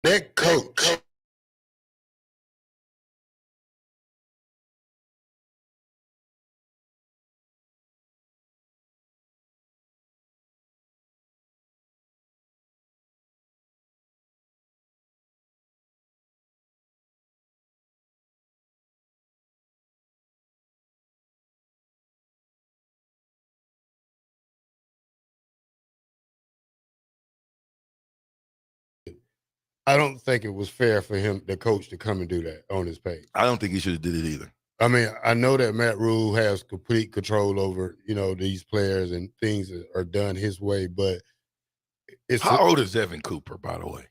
That coach. I don't think it was fair for him, the coach, to come and do that on his page. I don't think he should have did it either. I mean, I know that Matt Rule has complete control over, these players and things that are done his way, but how old is Evan Cooper, by the way?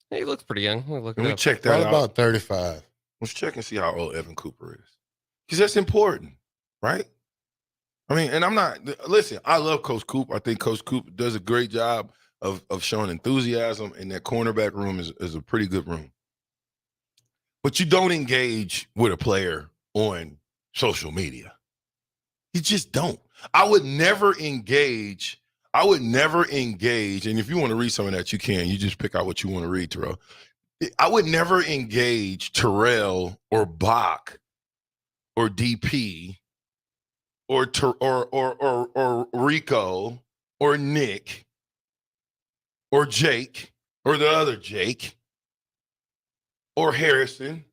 He looks pretty young. Can we check that out? About 35. Let's check and see how old Evan Cooper is. Because that's important, right? I mean, and listen, I love Coach Coop. I think Coach Coop does a great job of showing enthusiasm, and that cornerback room is a pretty good room. But you don't engage with a player on social media. You just don't. I would never engage. And if you want to read some of that, you can. You just pick out what you want to read, Terrell. I would never engage Terrell or Bach or DP or Rico or Nick or Jake or the other Jake or Harrison,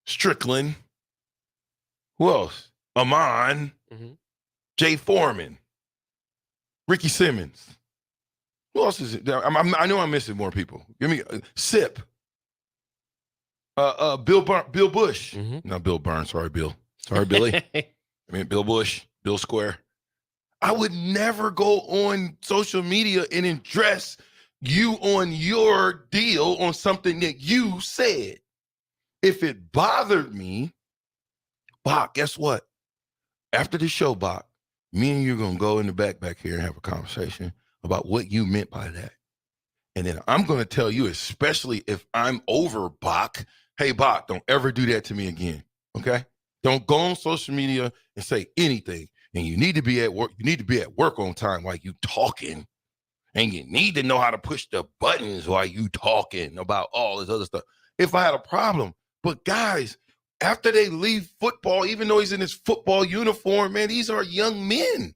Strickland, who else? Amon, Jay Foreman, Ricky Simmons. Who else is it? I know I'm missing more people. Give me Sip. Bill Bush. Not Bill Burns. Sorry, Bill. Sorry, Billy. Bill Bush, Bill Square. I would never go on social media and address you on your deal on something that you said. If it bothered me, Bach, guess what? After the show, Bach, me and you are going to go in the back here and have a conversation about what you meant by that. And then I'm going to tell you, especially if I'm over Bach, hey, Bach, don't ever do that to me again, okay? Don't go on social media and say anything. And you need to be at work. You need to be at work on time while you talking. And you need to know how to push the buttons while you talking about all this other stuff. If I had a problem. But guys, after they leave football, even though he's in his football uniform, man, these are young men.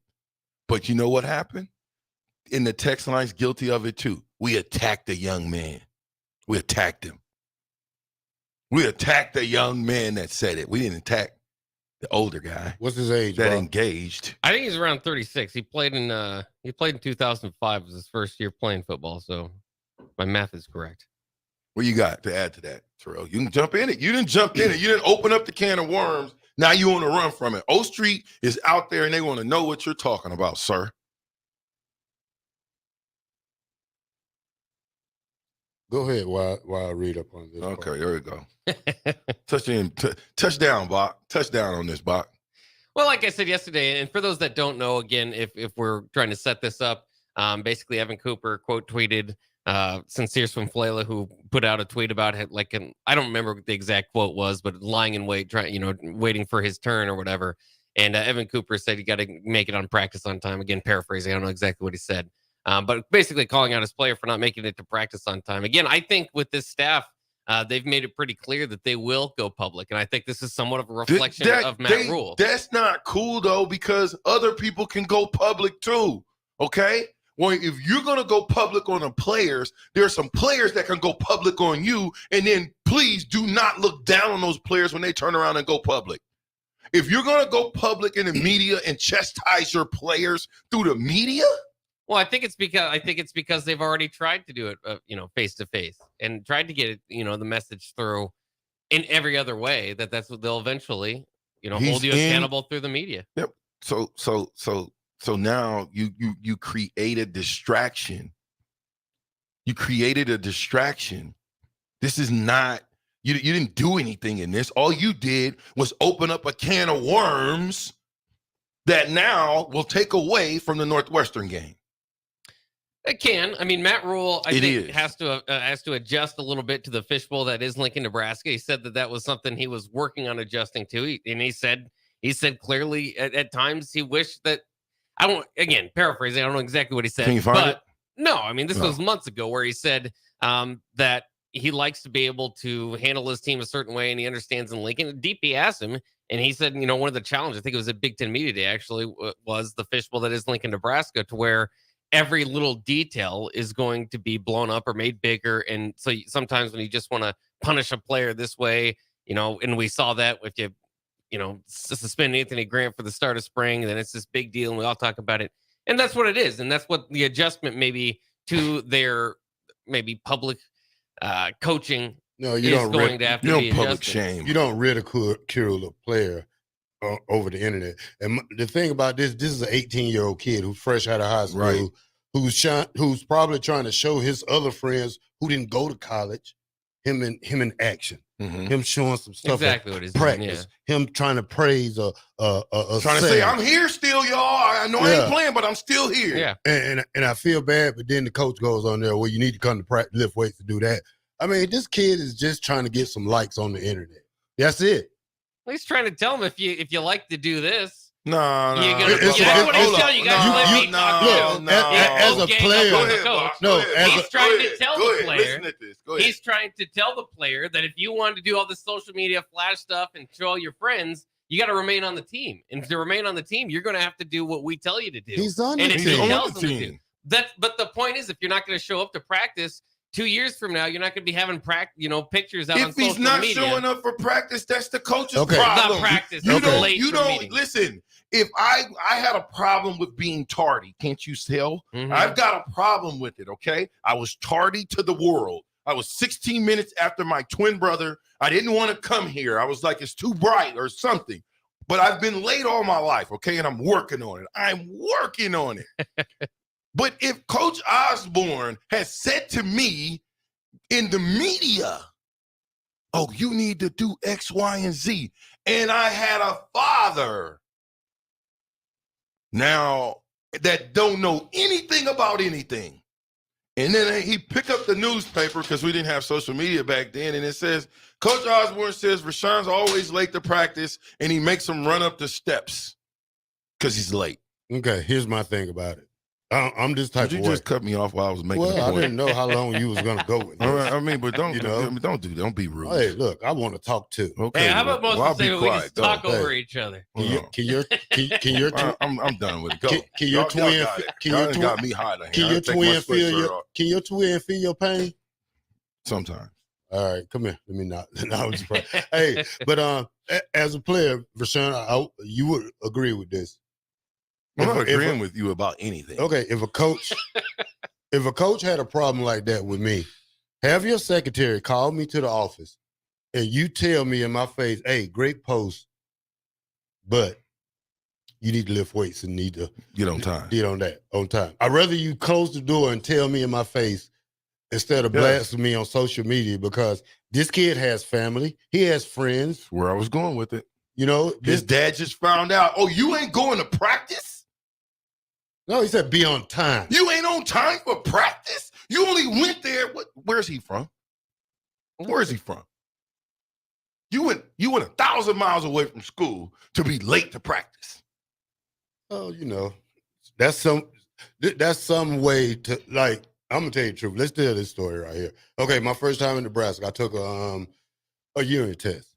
But you know what happened? In the text line's guilty of it too. We attacked a young man. We attacked him. We attacked the young man that said it. We didn't attack the older guy. What's his age? That engaged. I think he's around 36. He played in 2005. It was his first year playing football. So my math is correct. What you got to add to that, Terrell? You can jump in it. You didn't jump in it. You didn't open up the can of worms. Now you want to run from it. O Street is out there and they want to know what you're talking about, sir. Go ahead while I read up on this. Okay, part. There we go. Touchdown, Bach. Touchdown on this, Bach. Well, like I said yesterday, and for those that don't know, again, if we're trying to set this up, basically Evan Cooper quote tweeted Sincere Swinflela, who put out a tweet about it, I don't remember what the exact quote was, but lying in wait, waiting for his turn or whatever. And Evan Cooper said you got to make it on practice on time. Again, paraphrasing, I don't know exactly what he said. But basically calling out his player for not making it to practice on time. Again, I think with this staff, they've made it pretty clear that they will go public. And I think this is somewhat of a reflection of Matt Rule. That's not cool, though, because other people can go public, too. Okay? Well, if you're going to go public on the players, there are some players that can go public on you. And then please do not look down on those players when they turn around and go public. If you're going to go public in the media and chastise your players through the media. Well, I think it's because they've already tried to do it, face to face, and tried to get it, the message through in every other way. That's what they'll eventually, hold you accountable through the media. Yep. So now you create a distraction. You created a distraction. This is not you didn't do anything in this. All you did was open up a can of worms that now will take away from the Northwestern game. It can. I mean, Matt Rule, I think, has to adjust a little bit to the fishbowl that is Lincoln, Nebraska. He said that was something he was working on adjusting to. He said clearly at times he wished that, paraphrasing, I don't know exactly what he said. Can you find it? No, I mean, this was months ago where he said that he likes to be able to handle his team a certain way, and he understands in Lincoln. DP asked him, and he said, one of the challenges, I think it was at Big Ten Media Day, actually, was the fishbowl that is Lincoln, Nebraska, to where every little detail is going to be blown up or made bigger. And so sometimes when you just want to punish a player this way, and we saw that with suspend Anthony Grant for the start of spring, and then it's this big deal, and we all talk about it. And that's what it is. And that's what the adjustment maybe to their maybe public coaching no, you don't going to have to be public adjusted. Shame. You don't ridicule a player over the internet. And the thing about this is an 18-year-old kid who's fresh out of high school, right, who's probably trying to show his other friends who didn't go to college him in action. Mm-hmm. Him showing some stuff exactly what he's practice. Doing, Him trying to praise a trying to say, I'm here still, y'all. I know I ain't playing, but I'm still here. Yeah. And I feel bad, but then the coach goes on there, well, you need to come to practice, lift weights to do that. I mean, this kid is just trying to get some likes on the internet. That's it. Well, he's trying to tell him if you like to do this. No. That's what he's telling you guys. As a player, he's trying to tell the player. Listen to this. Go ahead. He's trying to tell the player that if you want to do all the social media flash stuff and show all your friends, you got to remain on the team. And to remain on the team, you're going to have to do what we tell you to do. He's on the and team. if he tells them to. But the point is, if you're not going to show up to practice 2 years from now, you're not going to be having pictures out on social media. If he's not showing up for practice, that's the coach's problem. Not practice. You don't listen. If I had a problem with being tardy, can't you tell? Mm-hmm. I've got a problem with it, okay? I was tardy to the world. I was 16 minutes after my twin brother. I didn't want to come here. I was like, it's too bright or something. But I've been late all my life, okay? And I'm working on it. I'm working on it. But if Coach Osborne has said to me in the media, oh, you need to do X, Y, and Z, and I had a father now that don't know anything about anything, and then he pick up the newspaper because we didn't have social media back then, and it says, Coach Osborne says Rashawn's always late to practice, and he makes him run up the steps because he's late. Okay, here's my thing about it. I'm this type of way. You just cut me off while I was making a point. I didn't know how long you was going to go with this. I mean, but don't be rude. Hey, look, I want to talk too. Okay, how about most of the we just talk over each other? I'm done with it. Go. Can your twin got me hot? Can your twin feel your pain? Sometimes. All right, come here. Let me not. I was surprised. Hey, but as a player, Rashawn, you would agree with this. I'm not agreeing with you about anything. Okay, if a coach had a problem like that with me, have your secretary call me to the office and you tell me in my face, hey, great post, but you need to lift weights and need to get on time. Get on that on time. I'd rather you close the door and tell me in my face instead of blasting me on social media, because this kid has family. He has friends. That's where I was going with it. His dad just found out, oh, you ain't going to practice? No, he said be on time. You ain't on time for practice? You only went there. Where's he from? Where is he from? You went 1,000 miles away from school to be late to practice. Oh, that's some way to, like, I'm gonna tell you the truth. Let's tell this story right here. Okay, my first time in Nebraska, I took a urine test.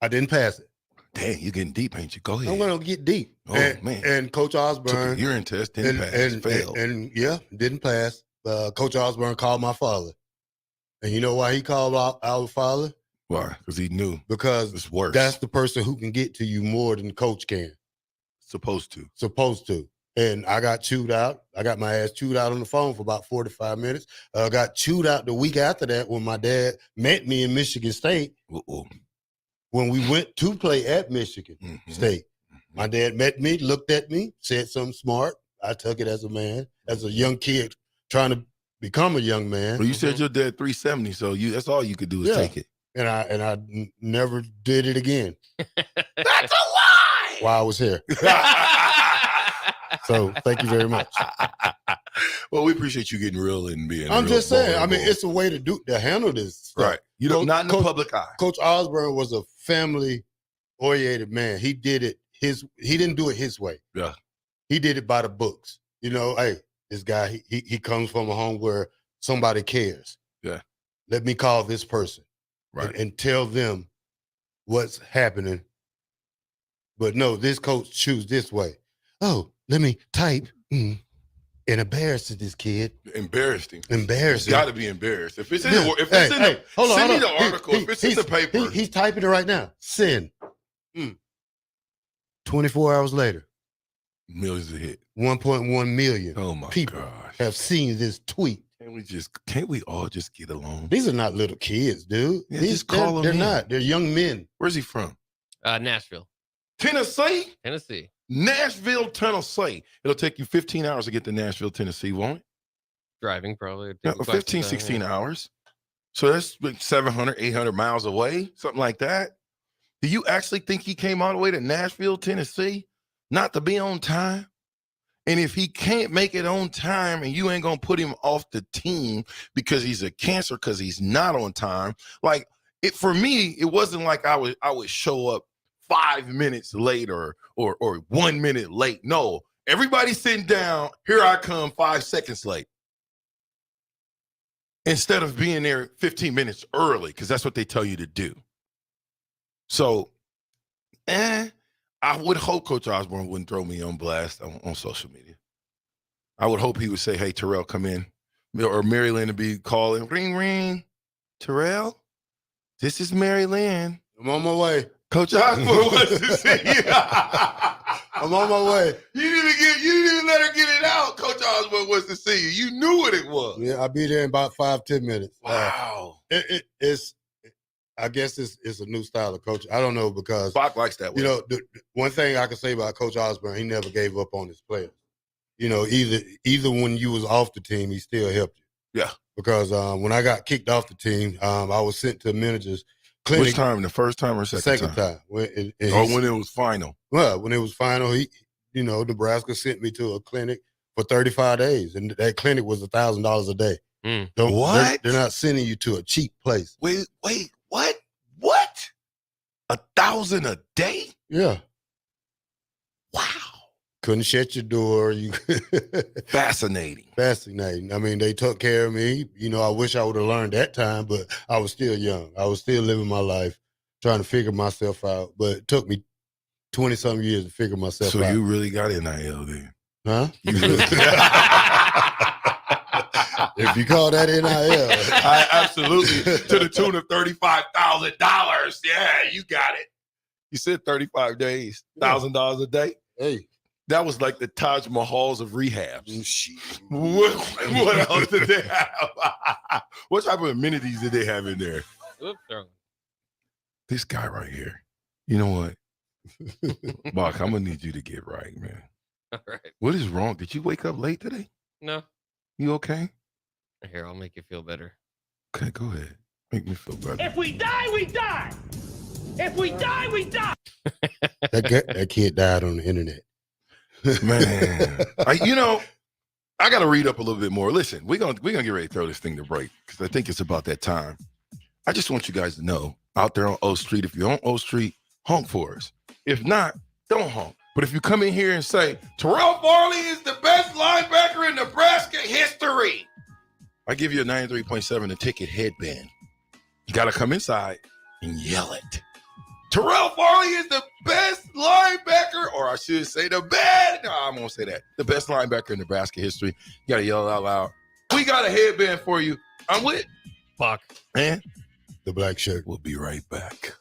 I didn't pass it. Dang, you're getting deep, ain't you? Go ahead. I'm gonna get deep. Oh, man. And Coach Osborne took a urine test, didn't pass, failed. And didn't pass. Coach Osborne called my father. And you know why he called our father? Why? Because he knew. Because it's worse. That's the person who can get to you more than coach can. Supposed to. And I got chewed out. I got my ass chewed out on the phone for about 45 minutes. I got chewed out the week after that when my dad met me in Michigan State. Uh-oh. When we went to play at Michigan State. My dad met me, looked at me, said something smart. I took it as a man, as a young kid trying to become a young man. Well, you said your dad 370, so that's all you could do is take it. And I never did it again. That's a lie! While I was here. So thank you very much. Well, we appreciate you getting real and being. I'm just saying. I mean, it's a way to handle this stuff. Right. Not in the public eye. Coach Osborne was a family-oriented man. He did it he didn't do it his way. Yeah. He did it by the books. Hey, This guy, he comes from a home where somebody cares. Yeah. Let me call this person. Right. And tell them what's happening. But no, this coach choose this way. Oh, let me type and embarrass this kid. Embarrassed him. Embarrassed. He's got to be embarrassed. If it's in the, hold on, send me the article. If it's in the paper. He's typing it right now. Send. 24 hours later. Millions of hit. 1.1 million people have seen this tweet. Can't we all just get along? These are not little kids, dude. Yeah, they're not. They're young men. Where's he from? Nashville. Tennessee? Tennessee. Nashville, Tennessee. It'll take you 15 hours to get to Nashville, Tennessee, won't it? Driving probably. 15, 16 hours. So that's like 700, 800 miles away, something like that. Do you actually think he came all the way to Nashville, Tennessee, not to be on time? And if he can't make it on time and you ain't going to put him off the team because he's a cancer, because he's not on time, like for me, it wasn't like I would show up 5 minutes late or 1 minute late. No, everybody's sitting down. Here I come 5 seconds late. Instead of being there 15 minutes early, because that's what they tell you to do. So, I would hope Coach Osborne wouldn't throw me on blast on social media. I would hope he would say, hey, Terrell, come in. Or Mary Lynn to be calling, ring, ring. Terrell, this is Mary Lynn. I'm on my way. Coach Osborne wants to see you. I'm on my way. You didn't even let her get it out. Coach Osborne wants to see you. You knew what it was. Yeah, I'll be there in about 5-10 minutes. Wow. I guess it's a new style of coaching. I don't know, because Bach likes that way. You know, the one thing I can say about Coach Osborne, he never gave up on his players. You know, either when you was off the team, he still helped you. Yeah. Because when I got kicked off the team, I was sent to a manager's clinic. Which time? The first time or second time? When it was final. Well, when it was final, Nebraska sent me to a clinic for 35 days, and that clinic was $1,000 a day. What? They're not sending you to a cheap place. Wait, what? What? $1,000 a day? Yeah. Wow. Couldn't shut your door. Fascinating. I mean, they took care of me. You know, I wish I would have learned that time, but I was still young. I was still living my life, trying to figure myself out. But it took me 20-something years to figure myself out. So you really got NIL then? Huh? If you call that NIL. I absolutely. To the tune of $35,000. Yeah, you got it. You said 35 days, $1,000 a day? Hey. That was like the Taj Mahals of rehabs. What else did they have? What type of amenities did they have in there? Oops, this guy right here. You know what? Mark, I'm going to need you to get right, man. All right. What is wrong? Did you wake up late today? No. You okay? Here, I'll make you feel better. Okay, go ahead. Make me feel better. If we die, we die. If we die, we die. That kid died on the internet. Man, I got to read up a little bit more. Listen, we're gonna get ready to throw this thing to break because I think it's about that time. I just want you guys to know out there on O Street, if you're on O Street, honk for us. If not, don't honk. But if you come in here and say Terrell Farley is the best linebacker in Nebraska history, I give you a 93.7 a ticket headband. You got to come inside and yell it. Terrell Farley is the best linebacker, or I should say the best. No, I won't say that. The best linebacker in Nebraska history. You got to yell it out loud. We got a headband for you. I'm with Fuck. Man. The black shirt. We'll be right back.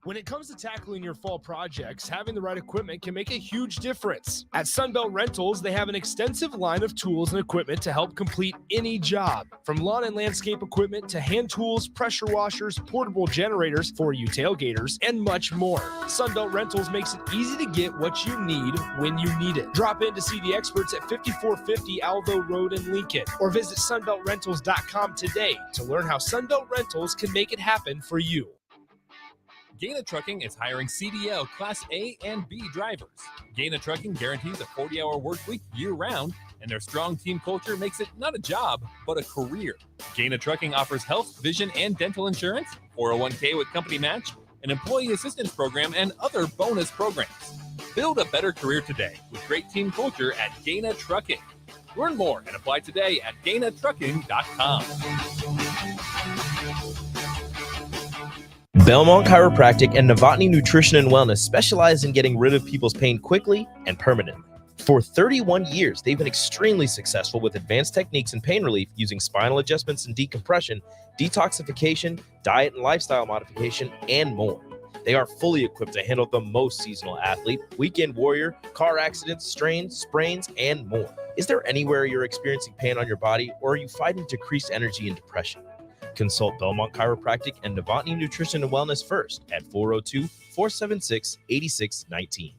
When it comes to tackling your fall projects, having the right equipment can make a huge difference. At Sunbelt Rentals, they have an extensive line of tools and equipment to help complete any job. From lawn and landscape equipment to hand tools, pressure washers, portable generators for you tailgaters, and much more. Sunbelt Rentals makes it easy to get what you need when you need it. Drop in to see the experts at 5450 Alvo Road in Lincoln, or visit sunbeltrentals.com today to learn how Sunbelt Rentals can make it happen for you. Gaina Trucking is hiring CDL Class A and B drivers. Gaina Trucking guarantees a 40-hour work week year-round and their strong team culture makes it not a job, but a career. Gaina Trucking offers health, vision, and dental insurance, 401k with company match, an employee assistance program, and other bonus programs. Build a better career today with great team culture at Gaina Trucking. Learn more and apply today at GainaTrucking.com. Belmont Chiropractic and Novotny Nutrition and Wellness specialize in getting rid of people's pain quickly and permanently. For 31 years, they've been extremely successful with advanced techniques in pain relief using spinal adjustments and decompression, detoxification, diet and lifestyle modification, and more. They are fully equipped to handle the most seasonal athlete, weekend warrior, car accidents, strains, sprains, and more. Is there anywhere you're experiencing pain on your body, or are you fighting decreased energy and depression? Consult Belmont Chiropractic and Novotny Nutrition and Wellness first at 402-476-8619.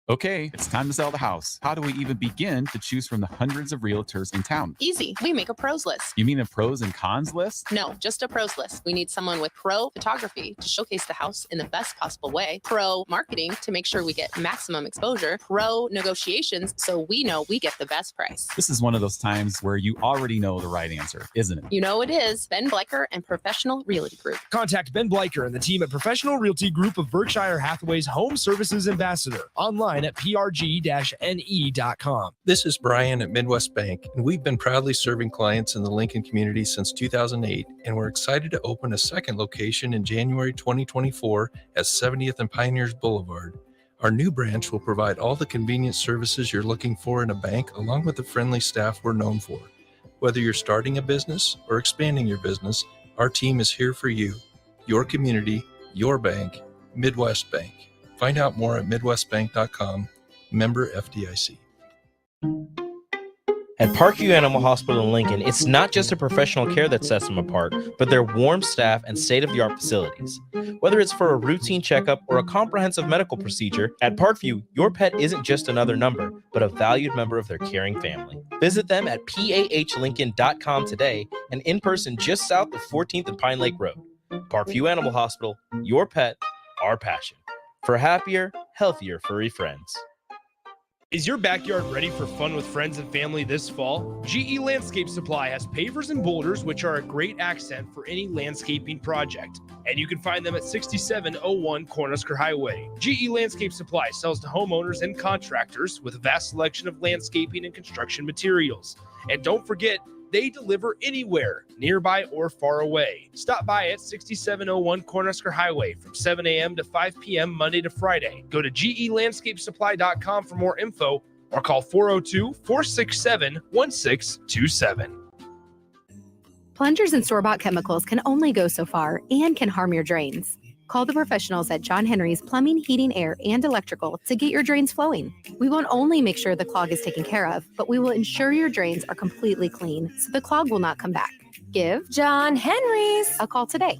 Okay, it's time to sell the house. How do we even begin to choose from the hundreds of realtors in town? Easy. We make a pros list. You mean a pros and cons list? No, just a pros list. We need someone with pro photography to showcase the house in the best possible way, pro marketing to make sure we get maximum exposure, pro negotiations so we know we get the best price. This is one of those times where you already know the right answer, isn't it? You know it is. Ben Bleicher and Professional Realty Group. Contact Ben Bleicher and the team at Professional Realty Group of Berkshire Hathaway's Home Services Ambassador. Online at prg-ne.com. This is Brian at Midwest Bank, and we've been proudly serving clients in the Lincoln community since 2008, and we're excited to open a second location in January 2024 at 70th and Pioneers Boulevard. Our new branch will provide all the convenient services you're looking for in a bank, along with the friendly staff we're known for. Whether you're starting a business or expanding your business, our team is here for you, your community, your bank, Midwest Bank. Find out more at midwestbank.com. Member FDIC. At Parkview Animal Hospital in Lincoln, it's not just a professional care that sets them apart, but their warm staff and state-of-the-art facilities. Whether it's for a routine checkup or a comprehensive medical procedure, at Parkview, your pet isn't just another number, but a valued member of their caring family. Visit them at pahlincoln.com today and in person just south of 14th and Pine Lake Road. Parkview Animal Hospital, your pet, our passion. For happier, healthier furry friends. Is your backyard ready for fun with friends and family this fall? GE Landscape Supply has pavers and boulders, which are a great accent for any landscaping project. And you can find them at 6701 Cornhusker Highway. GE Landscape Supply sells to homeowners and contractors with a vast selection of landscaping and construction materials. And don't forget, they deliver anywhere, nearby or far away. Stop by at 6701 Cornhusker Highway from 7 a.m. to 5 p.m. Monday to Friday. Go to gelandscapesupply.com for more info or call 402-467-1627. Plungers and store-bought chemicals can only go so far and can harm your drains. Call the professionals at John Henry's Plumbing, Heating, Air, and Electrical to get your drains flowing. We won't only make sure the clog is taken care of, but we will ensure your drains are completely clean so the clog will not come back. Give John Henry's a call today.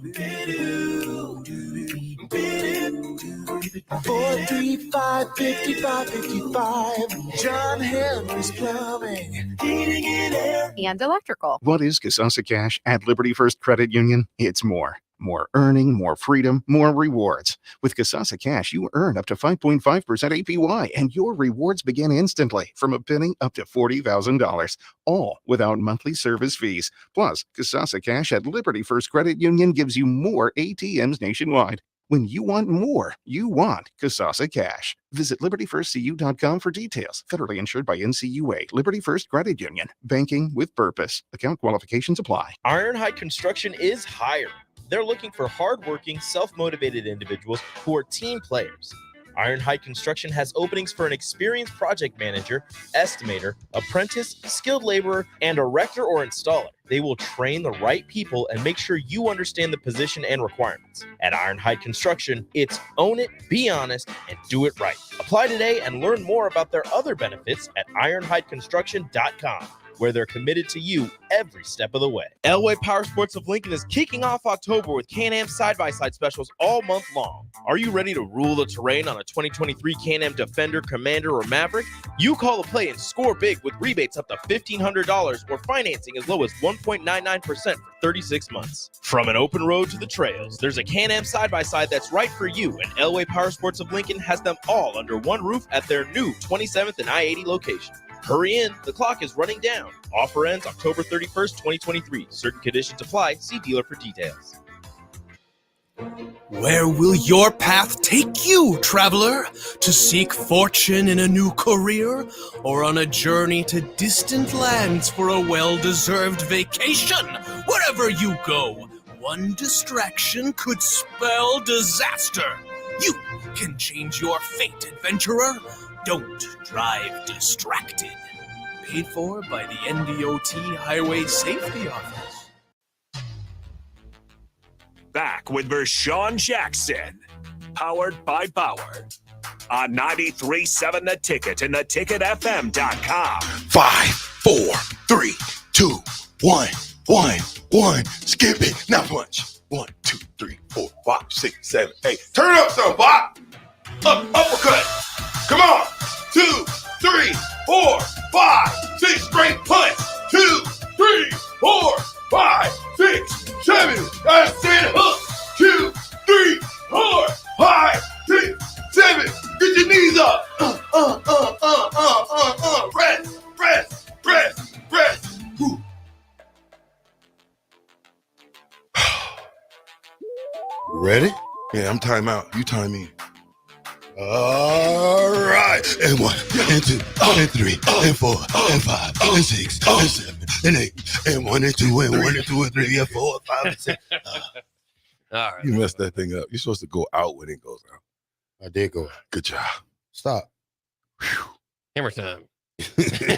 435-5555. John Henry's Plumbing, Heating, and Air. And Electrical. What is Casasa Cash at Liberty First Credit Union? It's more. More earning, more freedom, more rewards. With Casasa Cash, you earn up to 5.5% APY, and your rewards begin instantly from a penny up to $40,000, all without monthly service fees. Plus, Casasa Cash at Liberty First Credit Union gives you more ATMs nationwide. When you want more, you want Casasa Cash. Visit libertyfirstcu.com for details. Federally insured by NCUA. Liberty First Credit Union. Banking with purpose. Account qualifications apply. Ironhide Construction is hiring. They're looking for hardworking, self-motivated individuals who are team players. Ironhide Construction has openings for an experienced project manager, estimator, apprentice, skilled laborer, and erector or installer. They will train the right people and make sure you understand the position and requirements. At Ironhide Construction, it's own it, be honest, and do it right. Apply today and learn more about their other benefits at ironhideconstruction.com. where they're committed to you every step of the way. Elway Power Sports of Lincoln is kicking off October with Can-Am side-by-side specials all month long. Are you ready to rule the terrain on a 2023 Can-Am Defender, Commander, or Maverick? You call the play and score big with rebates up to $1,500 or financing as low as 1.99% for 36 months. From an open road to the trails, there's a Can-Am side-by-side that's right for you, and Elway Power Sports of Lincoln has them all under one roof at their new 27th and I-80 location. Hurry in, the clock is running down. Offer ends October 31st, 2023. Certain conditions apply. See dealer for details. Where will your path take you, traveler? To seek fortune in a new career? Or on a journey to distant lands for a well-deserved vacation? Wherever you go, one distraction could spell disaster. You can change your fate, adventurer. Don't drive distracted. Paid for by the NDOT Highway Safety Office. Back with Vershawn Jackson, powered by Bauer, on 93.7 The Ticket and theticketfm.com. 5, 4, 3, 2, 1, 1, 1. Skip it. Now punch. 1, 2, 3, 4, 5, 6, 7, 8. Turn up some, Bob. Uppercut. Come on. 2, 3, 4, 5, 6. Straight punch. 2, 3, 4, 5, 6, 7. That's it. Hook. 2, 3, 4, 5, 6, 7. Get your knees up. Rest. Woo. Ready? Yeah, I'm time out. You time in. All right. And 1, and 2, and 3, and 4, and 5, and 6, and 7, and 8, and 1, and 2, and 1, and 2, and 3, and 4, and 5, and 6. All right. You messed that thing up. You're supposed to go out when it goes out. I did go. Good job. Stop. Hammer time.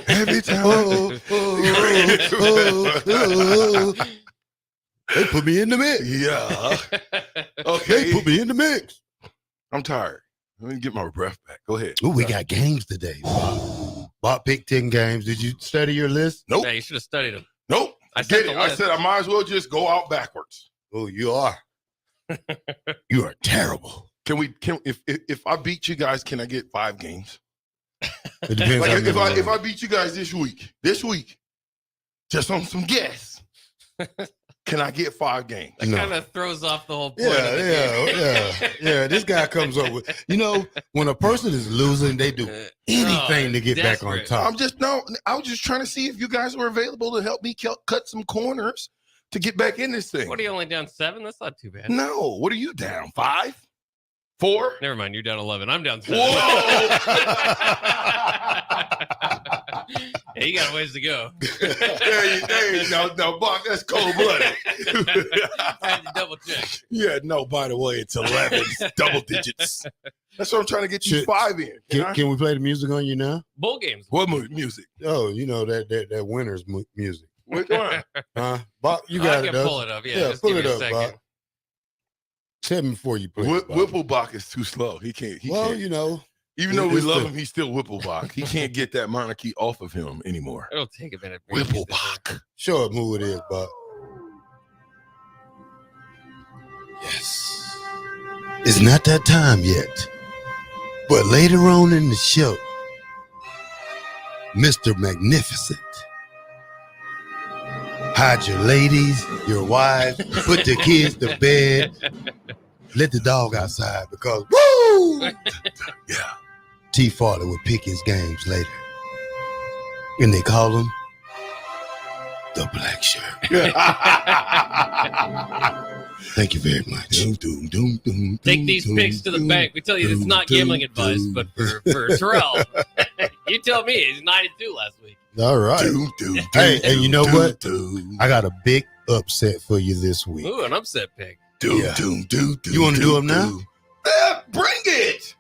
Every time. They put me in the mix. Yeah. Okay. They put me in the mix. I'm tired. Let me get my breath back. Go ahead. Ooh, we got games today. Bob picked 10 games. Did you study your list? Nope. Yeah, you should have studied them. Nope. I Get said it. I said I might as well just go out backwards. Oh, you are. You are terrible. If I beat you guys, can I get 5 games? It depends Like on if I beat you guys this week, just on some guess, can I get 5 games? That kind of throws off the whole point of the game. Yeah. This guy comes up with, when a person is losing, they do anything to get back on top. I was just trying to see if you guys were available to help me cut some corners to get back in this thing. What are you only down 7? That's not too bad. No. What are you down? 5? 4? Never mind. You're down 11. I'm down 7. Yeah, you got a ways to go. There you go. No, Buck, that's cold-blooded. I had to double check. Yeah, no, by the way, it's 11. It's double digits. That's what I'm trying to get you 5 in. Can we play the music on you now? Bowl games. What music? Oh, that winner's music. Which one? Bob, you got it, I can pull it up. Yeah, just pull give it me a up, second. Bob. Tell me before you play. Whipplebach is too slow. He can't. Even though we love him, he's still Whipplebach. He can't get that monarchy off of him anymore. It'll take a minute. Whipplebach. Show him who it is, Bob. Yes. It's not that time yet. But later on in the show, Mr. Magnificent. Hide your ladies, your wives, put the kids to bed. Let the dog outside because, woo! Yeah. T. Farley would pick his games later. And they call him the Black Shirt. Thank you very much. Take these picks to the bank. We tell you it's not gambling advice, but for Terrell, you tell me he's 92 last week. All right. Hey, and you know what? I got a big upset for you this week. Ooh, an upset pick. You want to do them now? Yeah, bring it.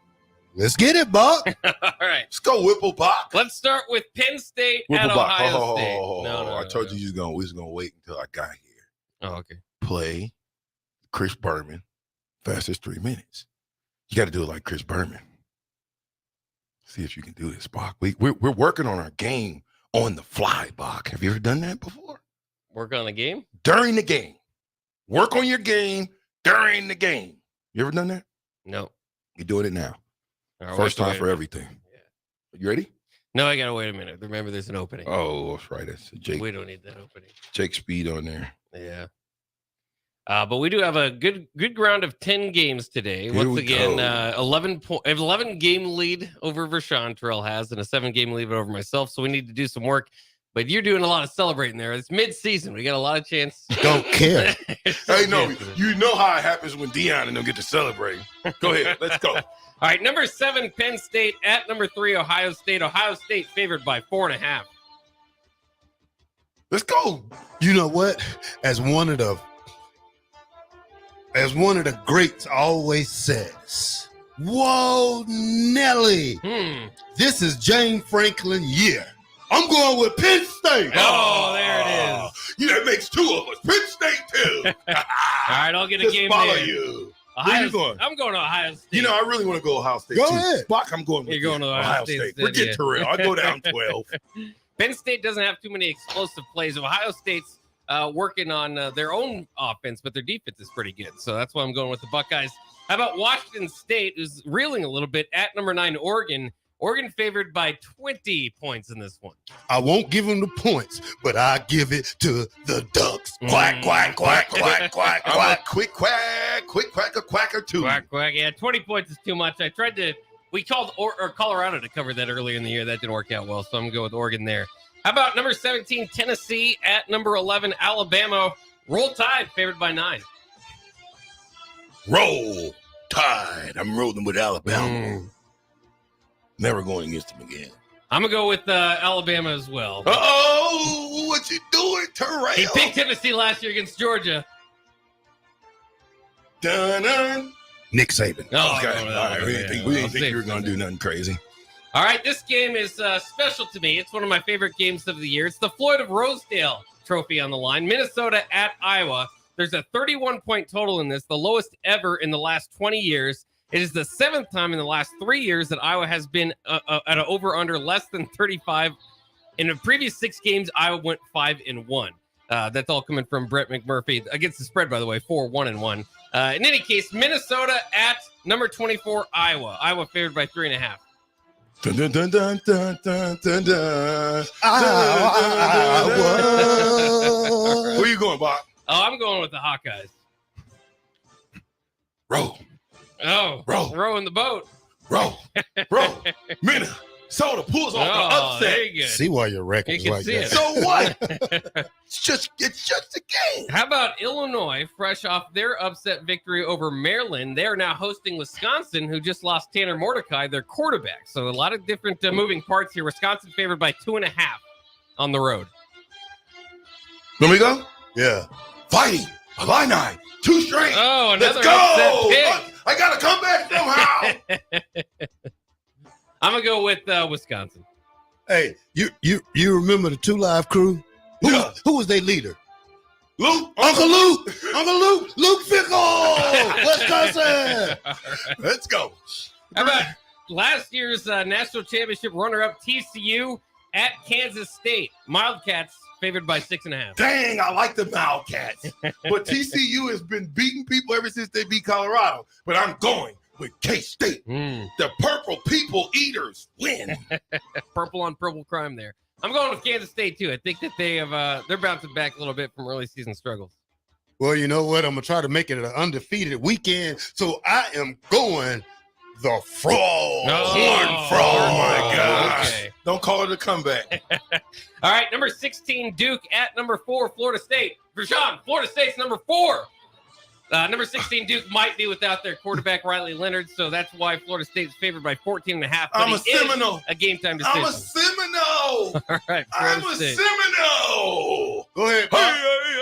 Let's get it, Bob. All right. Let's go, Whipplebach. Let's start with Penn State at Ohio State. No, I told you we was gonna wait until I got here. Oh, okay. Play Chris Berman, fastest 3 minutes. You got to do it like Chris Berman. See if you can do this, Bach. We're working on our game on the fly, Bach. Have you ever done that before? Work on the game? During the game. Work on your game during the game. You ever done that? No. You're doing it now. Right, First time for everything. Yeah. You ready? No, I got to wait a minute. Remember, there's an opening. Oh, that's right. That's Jake. We don't need that opening. Jake Speed on there. Yeah. But we do have a good ground of 10 games today. Here Once we again, go. 11 game lead over Vershawn Terrell has, and a 7-game lead over myself. So we need to do some work. But you're doing a lot of celebrating there. It's mid-season. We got a lot of chance. Don't care. Hey, no, you know how it happens when Deion and them get to celebrate. Go ahead. Let's go. All right, number 7, Penn State at number 3, Ohio State. Ohio State favored by 4.5. Let's go. You know what? As one of the greats always says, whoa, Nelly, this is James Franklin year. I'm going with Penn State. Oh, there it is. Yeah, that makes 2 of us. Penn State, too. All right, I'll get a Just game follow there. you. Ohio, Where you going? I'm going to Ohio State. You know, I really want to go Ohio State, Go too. ahead. Spock, I'm going with You're going to Ohio State. Forget Yeah. Terrell. I go down 12. Penn State doesn't have too many explosive plays. Ohio State's working on their own offense, but their defense is pretty good. So that's why I'm going with the Buckeyes. How about Washington State, who's reeling a little bit at number 9, Oregon. Oregon favored by 20 points in this one. I won't give them the points, but I give it to the Ducks. Quack, quack, quack, quack, quack, I'm quack. a quick quacker, too. Quack, quack. Yeah, 20 points is too much. I tried to, we called or Colorado to cover that earlier in the year. That didn't work out well, so I'm going to go with Oregon there. How about number 17, Tennessee at number 11, Alabama. Roll Tide favored by 9. Roll Tide. I'm rolling with Alabama. Never going against them again. I'm going to go with Alabama as well. Uh-oh, what you doing, Terrell? He picked Tennessee last year against Georgia. Dun-dun. Nick Saban. Oh, Okay. no, All right. We didn't think you were Saban's going to do nothing crazy. All right, this game is special to me. It's one of my favorite games of the year. It's the Floyd of Rosedale Trophy on the line. Minnesota at Iowa. There's a 31-point total in this, the lowest ever in the last 20 years. It is the 7th time in the last 3 years that Iowa has been at an over-under less than 35. In the previous 6 games, Iowa went 5-1. That's all coming from Brett McMurphy against the spread, by the way, 4-1-1. In any case, Minnesota at number 24, Iowa. Iowa favored by 3.5. Dun, dun, dun, dun, dun, dun, dun, dun. Where you going, Bob? Oh, I'm going with the Hawkeyes. Roll. Oh, rowing the boat. Roll. Minnesota pulls off the upset. There you go. See why your record's You can like see that. it. So what? It's just a game. How about Illinois, fresh off their upset victory over Maryland? They are now hosting Wisconsin, who just lost Tanner Mordecai, their quarterback. So a lot of different moving parts here. Wisconsin favored by 2.5 on the road. Let me go. Yeah. Fighting. Illini. 2 straight. Oh, another Let's go. upset pick. I got to come back somehow. I'm going to go with Wisconsin. Hey, you remember the 2 Live crew? Who was their leader? Luke. Uncle Luke Fickle, Wisconsin. Let's go. How about last year's national championship runner-up TCU at Kansas State? Wildcats favored by 6.5. Dang, I like the Wildcats. But TCU has been beating people ever since they beat Colorado. But I'm going with K-State. The Purple People Eaters win. Purple on purple crime there. I'm going with Kansas State, too. I think that they have they're bouncing back a little bit from early season struggles. Well, you know what? I'm going to try to make it an undefeated weekend. So I am going the Frog. Horned Frog. Oh, my gosh. Okay. Don't call it a comeback. All right, number 16, Duke at number 4, Florida State. Vershawn, Florida State's number 4. Number 16, Duke might be without their quarterback, Riley Leonard, so that's why Florida State is favored by 14.5. I'm a Seminole. A game-time decision. I'm a Seminole. All right, I'm Florida a State. Seminole. Go ahead, Bob.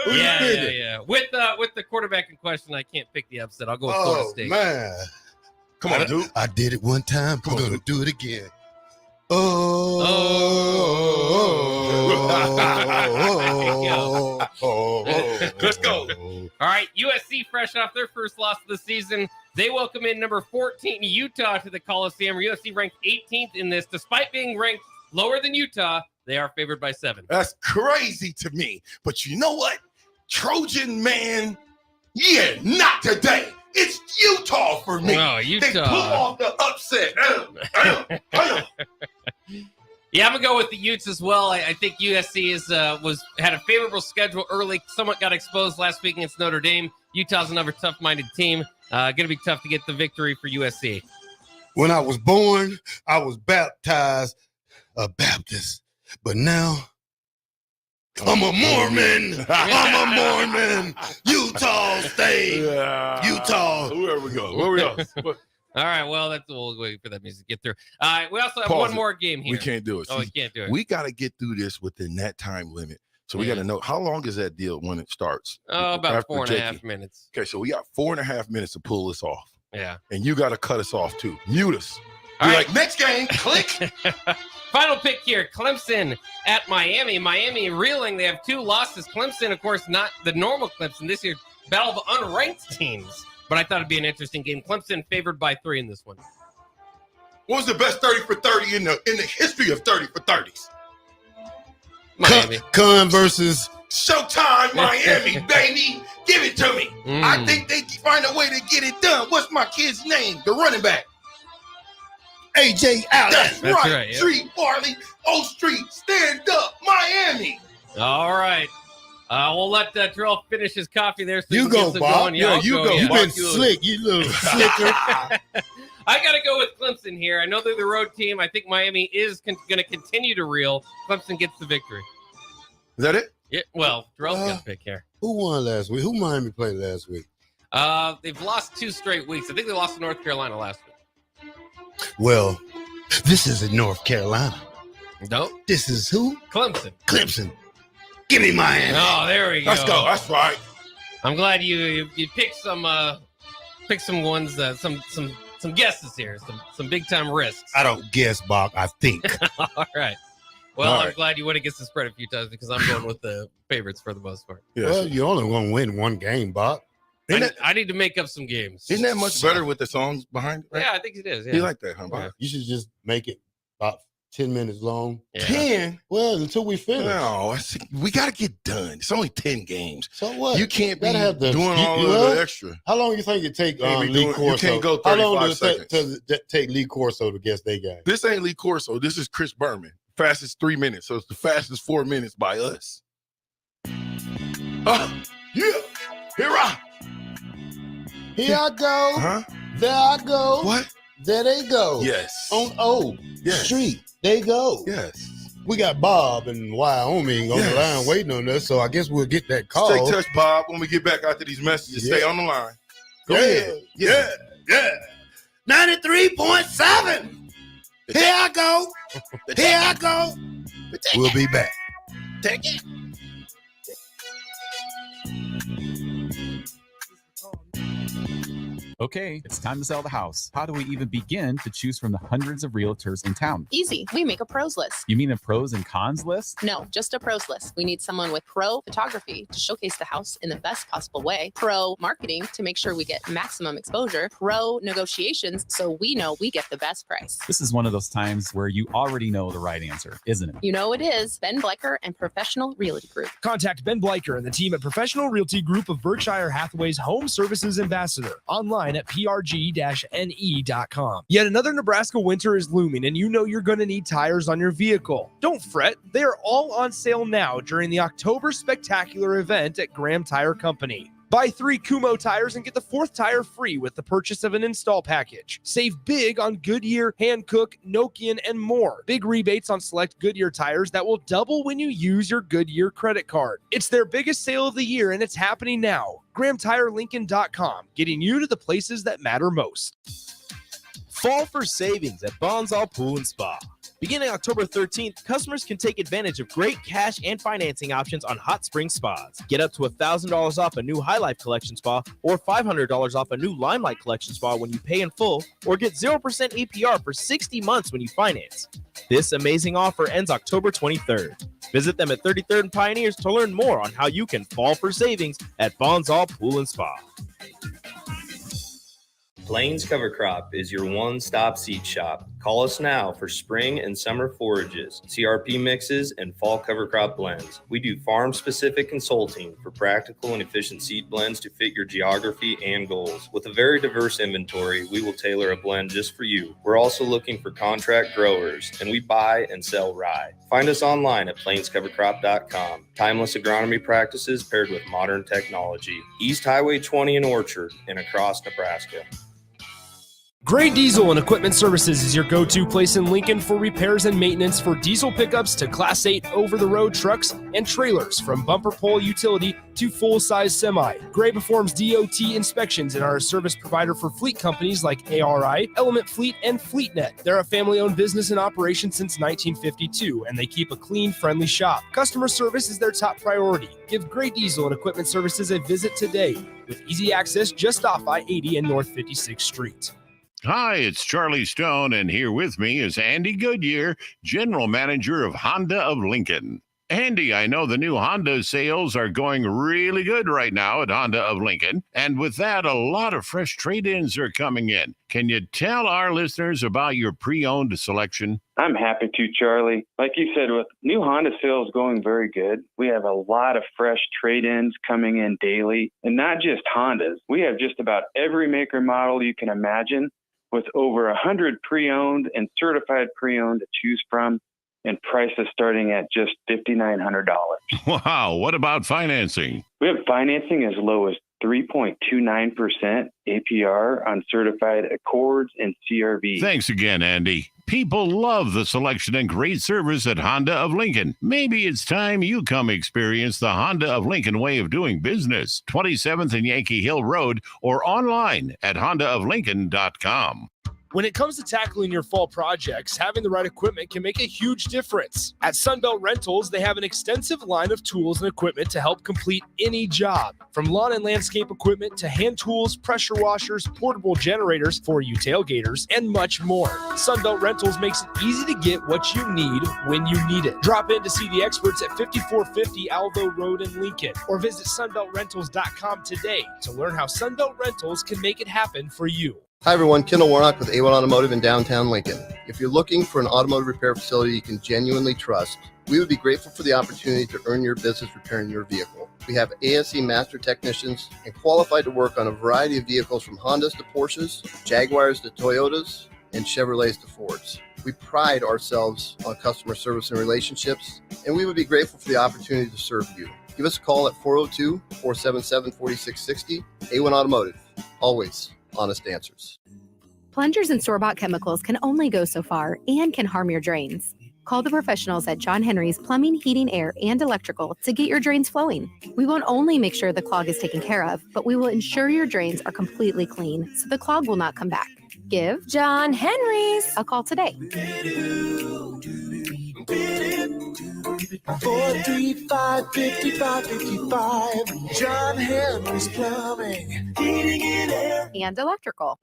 Who you picking? Yeah. With the quarterback in question, I can't pick the upset. I'll go with Florida State. Man. Come on, Duke. I did it one time. I'm going to do it again. Let's go. All right, USC fresh off their first loss of the season. They welcome in number 14, Utah, to the Coliseum. USC ranked 18th in this. Despite being ranked lower than Utah, they are favored by 7. That's crazy to me. But you know what? Trojan man, yeah, not today. It's Utah for me. Oh, Utah. They pull off the upset. Yeah, I'm gonna go with the Utes as well. I think USC had a favorable schedule early. Somewhat got exposed last week against Notre Dame. Utah's another tough-minded team. Going to be tough to get the victory for USC. When I was born, I was baptized a Baptist, but now I'm a Mormon. I'm a Mormon. Utah State. Utah. Where we go? Where we go? All right, well, we'll wait for that music to get through. All right, we also have Pause one it. more game here. We can't do it. Oh, we can't do it. We got to get through this within that time limit. So we got to know, how long is that deal when it starts? Oh, about After 4.5 minutes. Okay, so we got 4.5 minutes to pull this off. Yeah. And you got to cut us off too. Mute us. All Be right. like, next game, click. Final pick here, Clemson at Miami. Miami reeling. They have 2 losses. Clemson, of course, not the normal Clemson. This year, battle of unranked teams. But I thought it'd be an interesting game. Clemson favored by 3 in this one. What was the best 30 for 30 in the history of 30 for 30s? Miami. Con versus Showtime, Miami, baby. Give it to me. I think they find a way to get it done. What's my kid's name? The running back. AJ Allen. That's right. yeah. Street, Farley, O Street, stand up, Miami. All right. We'll let Terrell finish his coffee there. So You can go, get some Bob. going. Yeah, I'll you go. yeah. You've been slick. You little slicker. I got to go with Clemson here. I know they're the road team. I think Miami is going to continue to reel. Clemson gets the victory. Is that it? Yeah. Well, Terrell's got a pick here. Who won last week? Who Miami played last week? They've lost 2 straight weeks. I think they lost to North Carolina last week. Well, this isn't North Carolina. Nope. This is who? Clemson. Clemson. Give me Miami. Oh, there we go. Let's go. That's right. I'm glad you picked some ones some guesses here, some big time risks. I don't guess, Bob. I think. All right. Well, All I'm right. glad you went against the spread a few times because I'm going with the favorites for the most part. Yes. Well, you're only going to win one game, Bob. I need to make up some games. Isn't that much better with the songs behind it? Right? Yeah, I think it is. Yeah. You like that, huh, Bob? Yeah. You should just make it about 10 minutes long. Yeah. 10? Well, until we finish. No, we got to get done. It's only 10 games. So what? You can't be Gotta have the- doing all you- of well, the extra. How long do you think it take Can't be Lee doing- Corso? you can't go How long 35 does it take Lee Corso to guess their game? This ain't Lee Corso. This is Chris Berman. Fastest 3 minutes. So it's the fastest 4 minutes by us. Yeah. Here I go. Huh? There I go. What? There they go. Yes. On O Yes. Street. They go. Yes. We got Bob in Wyoming on the Yes. line waiting on us, so I guess we'll get that call. Stay touch, Bob. When we get back after these messages, Yeah. stay on the line. Go Yeah. ahead. Yeah. 93.7. Here I go. Here I go. We'll be back. Take it. Okay, it's time to sell the house. How do we even begin to choose from the hundreds of realtors in town? Easy. We make a pros list. You mean a pros and cons list? No, just a pros list. We need someone with pro photography to showcase the house in the best possible way, pro marketing to make sure we get maximum exposure, pro negotiations so we know we get the best price. This is one of those times where you already know the right answer, isn't it? You know it is. Ben Blecker and Professional Realty Group. Contact Ben Bleicher and the team at Professional Realty Group of Berkshire Hathaway's Home Services Ambassador. Online at prg-ne.com. Yet another Nebraska winter is looming, and you know you're going to need tires on your vehicle. Don't fret. They are all on sale now during the October Spectacular event at Graham Tire Company. Buy 3 Kumo tires and get the 4th tire free with the purchase of an install package. Save big on Goodyear, Hankook, Nokian, and more. Big rebates on select Goodyear tires that will double when you use your Goodyear credit card. It's their biggest sale of the year, and it's happening now. GrahamTireLincoln.com, getting you to the places that matter most. Fall for savings at Bonsall Pool and Spa. Beginning October 13th, customers can take advantage of great cash and financing options on hot spring spas. Get up to $1,000 off a new High Life Collection spa or $500 off a new Limelight Collection spa when you pay in full, or get 0% APR for 60 months when you finance. This amazing offer ends October 23rd. Visit them at 33rd and Pioneers to learn more on how you can fall for savings at Bonsall Pool and Spa. Plains Cover Crop is your one-stop seed shop. Call us now for spring and summer forages, CRP mixes, and fall cover crop blends. We do farm-specific consulting for practical and efficient seed blends to fit your geography and goals. With a very diverse inventory, we will tailor a blend just for you. We're also looking for contract growers, and we buy and sell rye. Find us online at plainscovercrop.com. Timeless agronomy practices paired with modern technology. East Highway 20 in Orchard and across Nebraska. Gray Diesel and Equipment Services is your go-to place in Lincoln for repairs and maintenance for diesel pickups to Class 8 over-the-road trucks and trailers, from bumper pole utility to full-size semi. Gray performs DOT inspections and are a service provider for fleet companies like ARI, Element Fleet, and FleetNet. They're a family-owned business in operation since 1952, and they keep a clean, friendly shop. Customer service is their top priority. Give Gray Diesel and Equipment Services a visit today, with easy access just off I-80 and North 56th Street. Hi, it's Charlie Stone, and here with me is Andy Goodyear, General Manager of Honda of Lincoln. Andy, I know the new Honda sales are going really good right now at Honda of Lincoln, and with that, a lot of fresh trade-ins are coming in. Can you tell our listeners about your pre-owned selection? I'm happy to, Charlie. Like you said, with new Honda sales going very good, we have a lot of fresh trade-ins coming in daily, and not just Hondas. We have just about every maker model you can imagine, with over 100 pre-owned and certified pre-owned to choose from, and prices starting at just $5,900. Wow, what about financing? We have financing as low as 3.29% APR on certified Accords and CRV. Thanks again, Andy. People love the selection and great service at Honda of Lincoln. Maybe it's time you come experience the Honda of Lincoln way of doing business. 27th and Yankee Hill Road, or online at hondaoflincoln.com. When it comes to tackling your fall projects, having the right equipment can make a huge difference. At Sunbelt Rentals, they have an extensive line of tools and equipment to help complete any job. From lawn and landscape equipment to hand tools, pressure washers, portable generators for you tailgaters, and much more. Sunbelt Rentals makes it easy to get what you need when you need it. Drop in to see the experts at 5450 Alvo Road in Lincoln, or visit sunbeltrentals.com today to learn how Sunbelt Rentals can make it happen for you. Hi everyone, Kendall Warnock with A1 Automotive in downtown Lincoln. If you're looking for an automotive repair facility you can genuinely trust, we would be grateful for the opportunity to earn your business repairing your vehicle. We have ASE master technicians and qualified to work on a variety of vehicles, from Hondas to Porsches, Jaguars to Toyotas, and Chevrolets to Fords. We pride ourselves on customer service and relationships, and we would be grateful for the opportunity to serve you. Give us a call at 402-477-4660. A1 Automotive, always honest answers. Plungers and store-bought chemicals can only go so far and can harm your drains. Call the professionals at John Henry's Plumbing, Heating, Air, and Electrical to get your drains flowing. We won't only make sure the clog is taken care of, but we will ensure your drains are completely clean so the clog will not come back. Give John Henry's a call today. 435-5555. John Henry's Plumbing, Heating, and Air, and Electrical.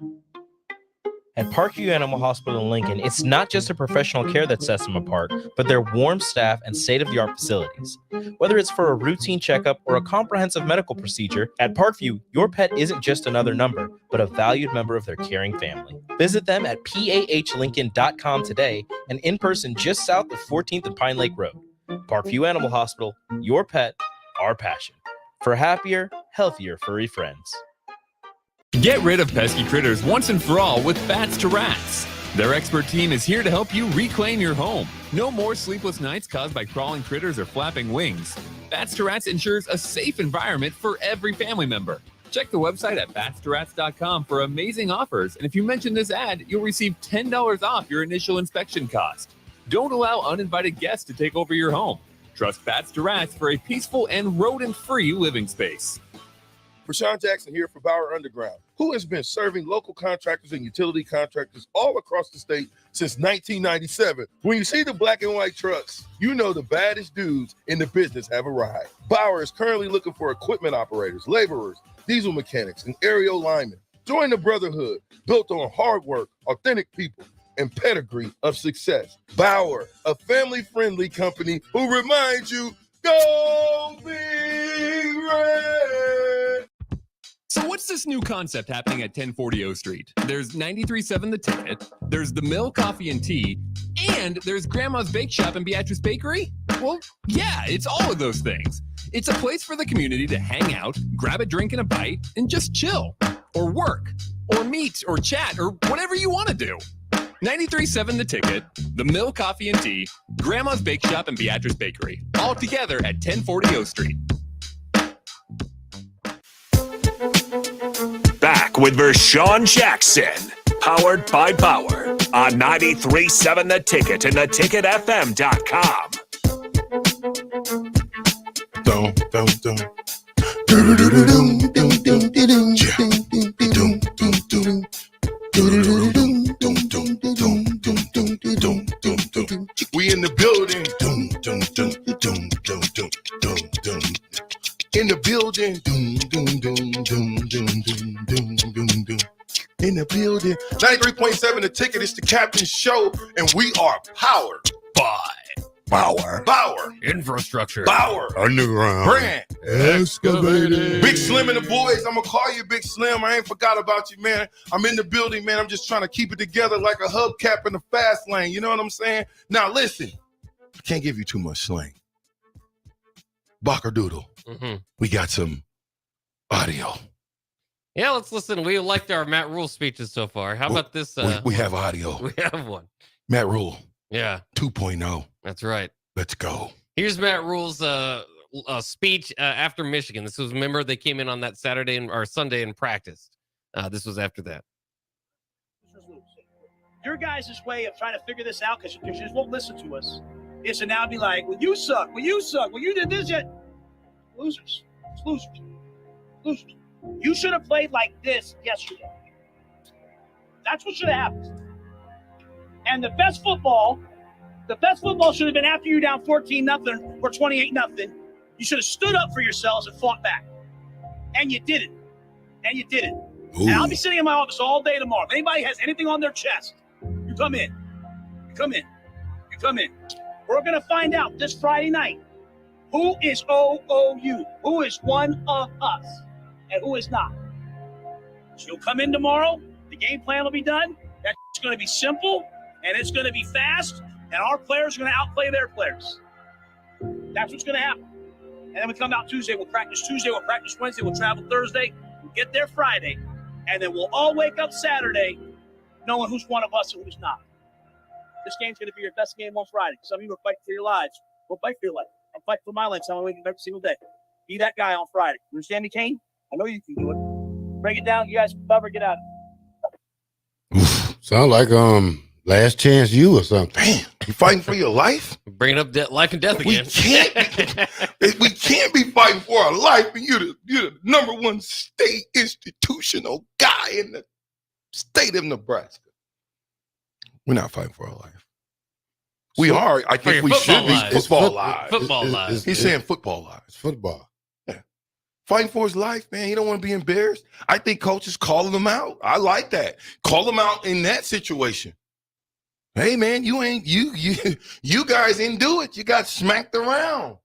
At Parkview Animal Hospital in Lincoln, it's not just the professional care that sets them apart, but their warm staff and state-of-the-art facilities. Whether it's for a routine checkup or a comprehensive medical procedure, at Parkview, your pet isn't just another number, but a valued member of their caring family. Visit them at pahlincoln.com today and in person just south of 14th and Pine Lake Road. Parkview Animal Hospital, your pet, our passion. For happier, healthier furry friends. Get rid of pesky critters once and for all with Bats to Rats. Their expert team is here to help you reclaim your home. No more sleepless nights caused by crawling critters or flapping wings. Bats to Rats ensures a safe environment for every family member. Check the website at batstorats.com for amazing offers, and if you mention this ad, you'll receive $10 off your initial inspection cost. Don't allow uninvited guests to take over your home. Trust Bats to Rats for a peaceful and rodent-free living space. Rashawn Jackson here for Bauer Underground, who has been serving local contractors and utility contractors all across the state since 1997. When you see the black and white trucks, you know the baddest dudes in the business have arrived. Bauer is currently looking for equipment operators, laborers, diesel mechanics, and aerial linemen. Join the brotherhood built on hard work, authentic people, and pedigree of success. Bauer, a family-friendly company who reminds you, go Big Red! So what's the this new concept happening at 1040 O Street. There's 93.7 The Ticket, there's The Mill Coffee and Tea, and there's Grandma's Bake Shop and Beatrice Bakery. Well, yeah, it's all of those things. It's a place for the community to hang out, grab a drink and a bite, and just chill, or work, or meet, or chat, or whatever you want to do. 93.7 The Ticket, The Mill Coffee and Tea, Grandma's Bake Shop and Beatrice Bakery, all together at 1040 O Street. Back with Vershawn Jackson, powered by Bauer, on 93.7 The Ticket and theticketfm.com. Dum, dum, dum. We in the building. In the building. In the building. 93.7 The Ticket. It's the Captain's Show, and we are powered by Bauer. Infrastructure. Bauer. Underground. Brand. Excavating. Big Slim and the boys. I'm going to call you Big Slim. I ain't forgot about you, man. I'm in the building, man. I'm just trying to keep it together like a hubcap in the fast lane. You know what I'm saying? Now, listen. I can't give you too much slang. Bockerdoodle. Mm-hmm. We got some audio. Yeah, let's listen. We liked our Matt Rule speeches so far. How about this? We have audio. We have one. Matt Rule. Yeah. 2.0. That's right. Let's go. Here's Matt Rule's speech after Michigan. This was, remember, they came in on that Saturday or Sunday and practiced. This was after that. Your guys' way of trying to figure this out, because you just won't listen to us, is to now be like, well, you suck. Well, you suck. Well, you did this yet. Losers. It's losers. Losers. You should have played like this yesterday. That's what should have happened. And the best football should have been after you down 14-0 or 28-0. You should have stood up for yourselves and fought back. And you didn't. Ooh. And I'll be sitting in my office all day tomorrow. If anybody has anything on their chest, you come in. We're going to find out this Friday night who is OOU, who is one of us, and who is not. So you'll come in tomorrow. The game plan will be done. That's going to be simple, and it's going to be fast, and our players are going to outplay their players. That's what's going to happen. And then we come out Tuesday. We'll practice Tuesday. We'll practice Wednesday. We'll travel Thursday. We'll get there Friday. And then we'll all wake up Saturday knowing who's one of us and who's not. This game's going to be your best game on Friday. Some of you are fighting for your lives. We'll fight for your life. I'm fighting for my life every single day. Be that guy on Friday. You understand me, Kane? I know you can do it. Break it down. You guys cover. Get out. Sound like Last Chance You or something. Damn, you fighting for your life? Bringing up life and death again. We can't be fighting for our life, and you're the number one state institutional guy in the state of Nebraska. We're not fighting for our life. We are. I think we should be. Football lives. Football lives. He's saying football lives. It's football. Yeah. Fighting for his life, man. He don't want to be embarrassed. I think coaches calling them out. I like that. Call them out in that situation. Hey, man, you guys didn't do it. You got smacked around.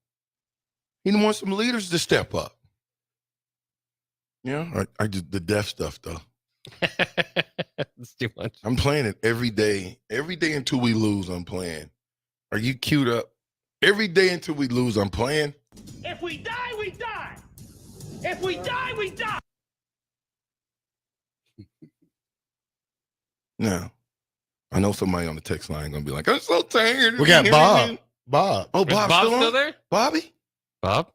He want some leaders to step up. Yeah, I did the deaf stuff though. It's too much. I'm playing it every day. Every day until we lose, I'm playing. Are you queued up? Every day until we lose, I'm playing. If we die, we die. If we die, we die. No. I know somebody on the text line gonna be like, I'm so tired. We got Bob. Oh, Bob's still there? Bobby? Bob?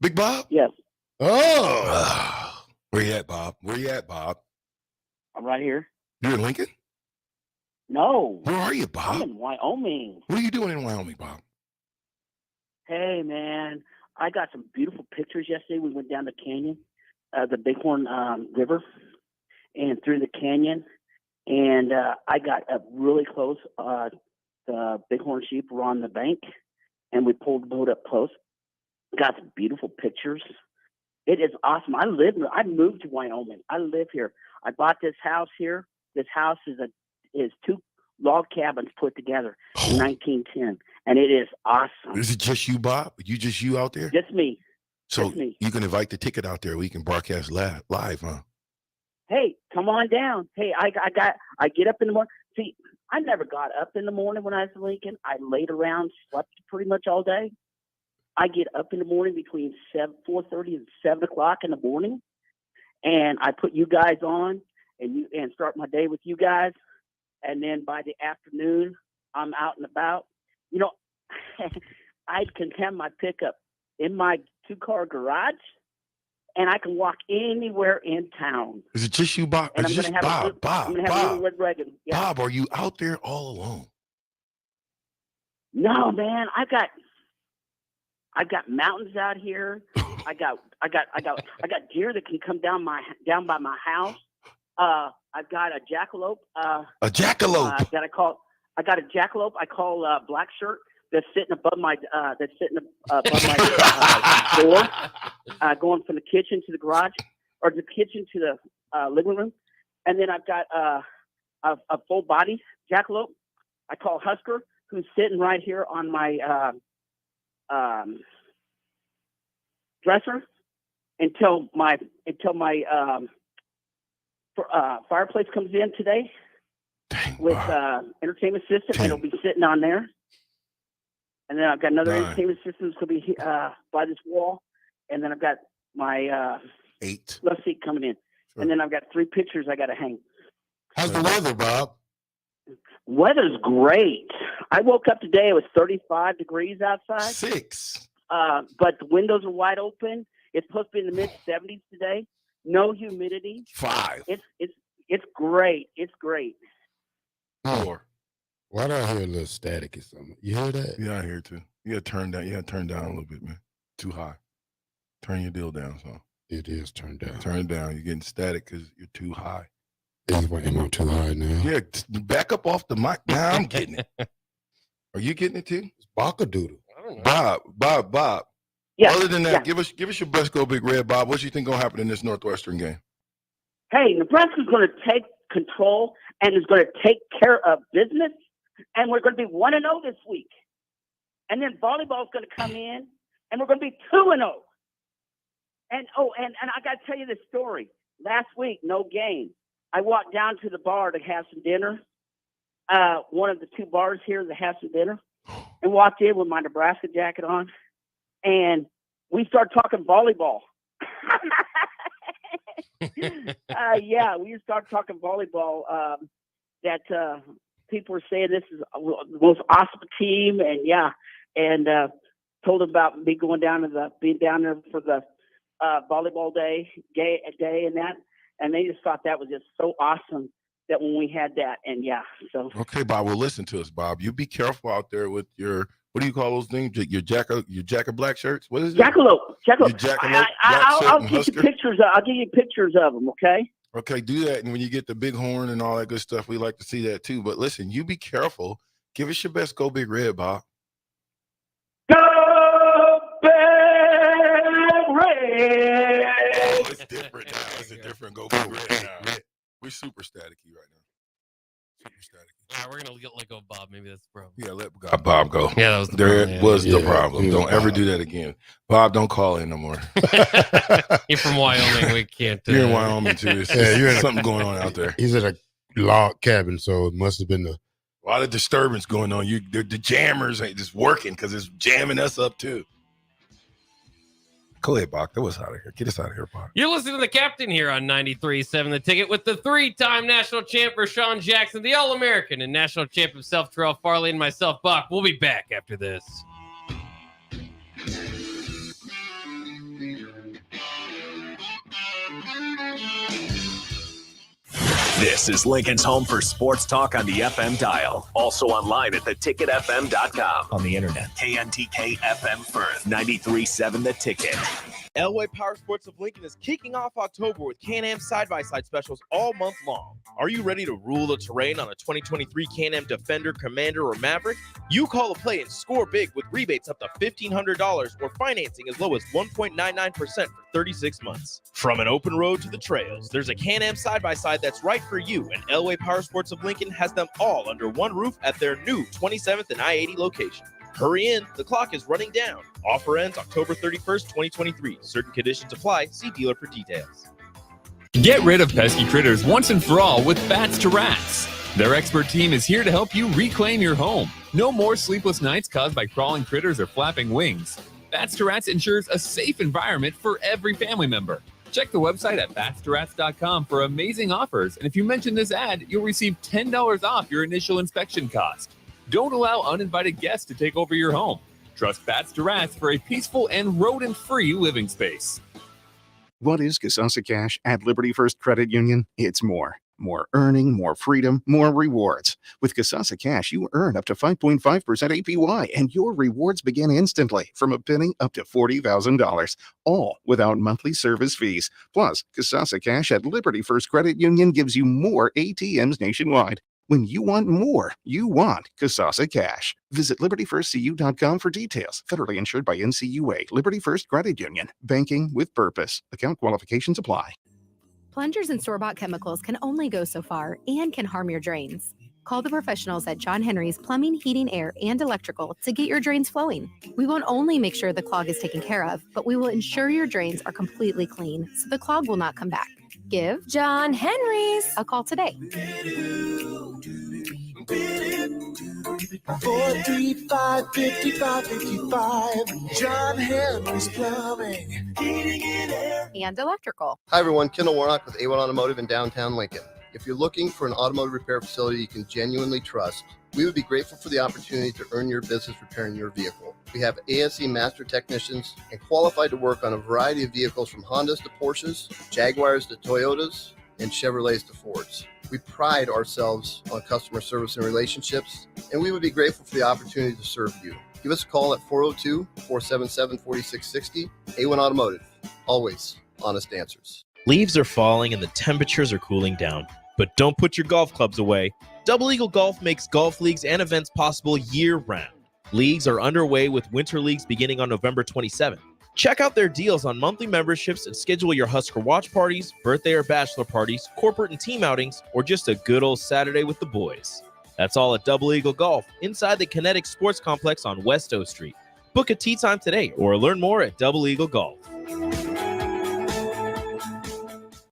Big Bob? Yes. Oh. Where you at, Bob? I'm right here. You in Lincoln? No. Where are you, Bob? I'm in Wyoming. What are you doing in Wyoming, Bob? Hey, man. I got some beautiful pictures yesterday. We went down the canyon, the Bighorn River, and through the canyon. And I got up really close. The Bighorn sheep were on the bank, and we pulled the boat up close. Got some beautiful pictures. It is awesome. I moved to Wyoming. I live here. I bought this house here. This house is two log cabins put together in 1910, and it is awesome. Is it just you, Bob? You out there? Just me. So That's me. you can invite the ticket out there. We can broadcast live, huh? Hey, come on down. Hey, I get up in the morning. See, I never got up in the morning when I was in Lincoln. I laid around, slept pretty much all day. I get up in the morning between 4:30 and 7 o'clock in the morning, and I put you guys on and start my day with you guys. And then by the afternoon, I'm out and about. You know, I can have my pickup in my 2-car garage, and I can walk anywhere in town. Is it just you, Bob? And It's I'm just going to have Bob. a little red wagon. Yeah. Bob, are you out there all alone? No, man, I've got mountains out here. I got deer that can come down by my house. I've got a jackalope. A jackalope. I got a jackalope. I call Black Shirt. That's sitting above my door, going from the kitchen to the garage, or the kitchen to the living room. And then I've got a full body jackalope. I call Husker, who's sitting right here on my dresser until my fireplace comes in today with entertainment system, and it'll be sitting on there. And then I've got another entertainment system that's going to be by this wall. And then I've got my 8 left seat coming in. Sure. And then I've got 3 pictures I got to hang. How's the weather, Bob? Weather's great. I woke up today. It was 35 degrees outside. 6. But the windows are wide open. It's supposed to be in the mid-70s today. No humidity. 5. It's great. It's great. 4. Why do I hear a little static or something? You hear that? Yeah, I hear it too. You gotta turn down. You gotta turn down a little bit, man. Too high. Turn your deal down, so. It is turned down. Turn it down. You're getting static because you're too high. Am I too high now? Yeah, back up off the mic. Now I'm getting it. Are you getting it too? It's Baka-doodle. I don't know. Bob. Yeah. Other than that, give us your best go big red, Bob. What do you think gonna happen in this Northwestern game? Hey, Nebraska's going to take control and is going to take care of business, and we're going to be 1-0 this week. And then volleyball's going to come in, and we're going to be 2-0. And I got to tell you this story. Last week, no game. I walked down to the bar to have some dinner, one of the 2 bars here to have some dinner, and walked in with my Nebraska jacket on, and we started talking volleyball. Yeah, we started talking volleyball. That people were saying this is the most awesome team, and told them about me being down there for the volleyball day and that, and they just thought that was just so awesome that when we had that, and so. Okay, Bob. Well, listen to us, Bob. You be careful out there with your, what do you call those things? Your jack of black shirts. What is it? Jackalope. I'll give you pictures. I'll give you pictures of them. Okay. Okay, do that. And when you get the big horn and all that good stuff, we like to see that too. But listen, you be careful. Give us your best go big red, Bob. Go big red. Oh, it's different now. It's a different go big red now. We're super staticky right now. Super staticky. All right, we're gonna let go of Bob. Maybe that's the problem. Yeah, let Bob go. Yeah, that was the there problem. was the problem. Don't ever do that again. Bob, don't call in no more. You're from Wyoming. We can't. You're in Wyoming too. It's something going on out there. He's at a log cabin, so it must have been a lot of disturbance going on. The jammers ain't just working because it's jamming us up too. Go ahead, Bach. That was out of here. Get us out of here, Bach. You're listening to the captain here on 93.7 The Ticket with the 3-time national champ Sean Jackson, the All-American and national champ himself, Terrell Farley, and myself, Bach. We'll be back after this. This is Lincoln's home for sports talk on the FM dial. Also online at theticketfm.com. On the internet, KNTK FM Firth, 93.7 The Ticket. Elway Power Sports of Lincoln is kicking off October with Can-Am side-by-side specials all month long. Are you ready to rule the terrain on a 2023 Can-Am Defender, Commander, or Maverick? You call a play and score big with rebates up to $1,500 or financing as low as 1.99% for 36 months. From an open road to the trails, there's a Can-Am side-by-side that's right for you, and Elway Power Sports of Lincoln has them all under one roof at their new 27th and I-80 location. Hurry in, the clock is running down. Offer ends October 31st, 2023. Certain conditions apply. See dealer for details. Get rid of pesky critters once and for all with Bats to Rats. Their expert team is here to help you reclaim your home. No more sleepless nights caused by crawling critters or flapping wings. Bats to Rats ensures a safe environment for every family member. Check the website at batstoRats.com for amazing offers. And if you mention this ad, you'll receive $10 off your initial inspection cost. Don't allow uninvited guests to take over your home. Trust Bats to Rats for a peaceful and rodent-free living space. What is Casasa Cash at Liberty First Credit Union? It's more. More earning, more freedom, more rewards. With Casasa Cash, you earn up to 5.5% APY, and your rewards begin instantly from a penny up to $40,000, all without monthly service fees. Plus, Casasa Cash at Liberty First Credit Union gives you more ATMs nationwide. When you want more, you want Casasa Cash. Visit libertyfirstcu.com for details. Federally insured by NCUA. Liberty First Credit Union. Banking with purpose. Account qualifications apply. Plungers and store-bought chemicals can only go so far and can harm your drains. Call the professionals at John Henry's Plumbing, Heating, Air, and Electrical to get your drains flowing. We won't only make sure the clog is taken care of, but we will ensure your drains are completely clean so the clog will not come back. Give John Henry's a call today. 435-5555. John Henry's Plumbing, Heating and Air, and Electrical. Hi everyone, Kendall Warnock with A1 Automotive in downtown Lincoln. If you're looking for an automotive repair facility you can genuinely trust, we would be grateful for the opportunity to earn your business repairing your vehicle. We have ASE master technicians and qualified to work on a variety of vehicles from Hondas to Porsches, Jaguars to Toyotas, and Chevrolets to Fords. We pride ourselves on customer service and relationships, and we would be grateful for the opportunity to serve you. Give us a call at 402-477-4660. A1 Automotive, always honest answers. Leaves are falling and the temperatures are cooling down. But don't put your golf clubs away. Double Eagle Golf makes golf leagues and events possible year-round. Leagues are underway with winter leagues beginning on November 27th. Check out their deals on monthly memberships and schedule your Husker watch parties, birthday or bachelor parties, corporate and team outings, or just a good old Saturday with the boys. That's all at Double Eagle Golf inside the Kinetic Sports Complex on West O Street. Book a tee time today or learn more at Double Eagle Golf.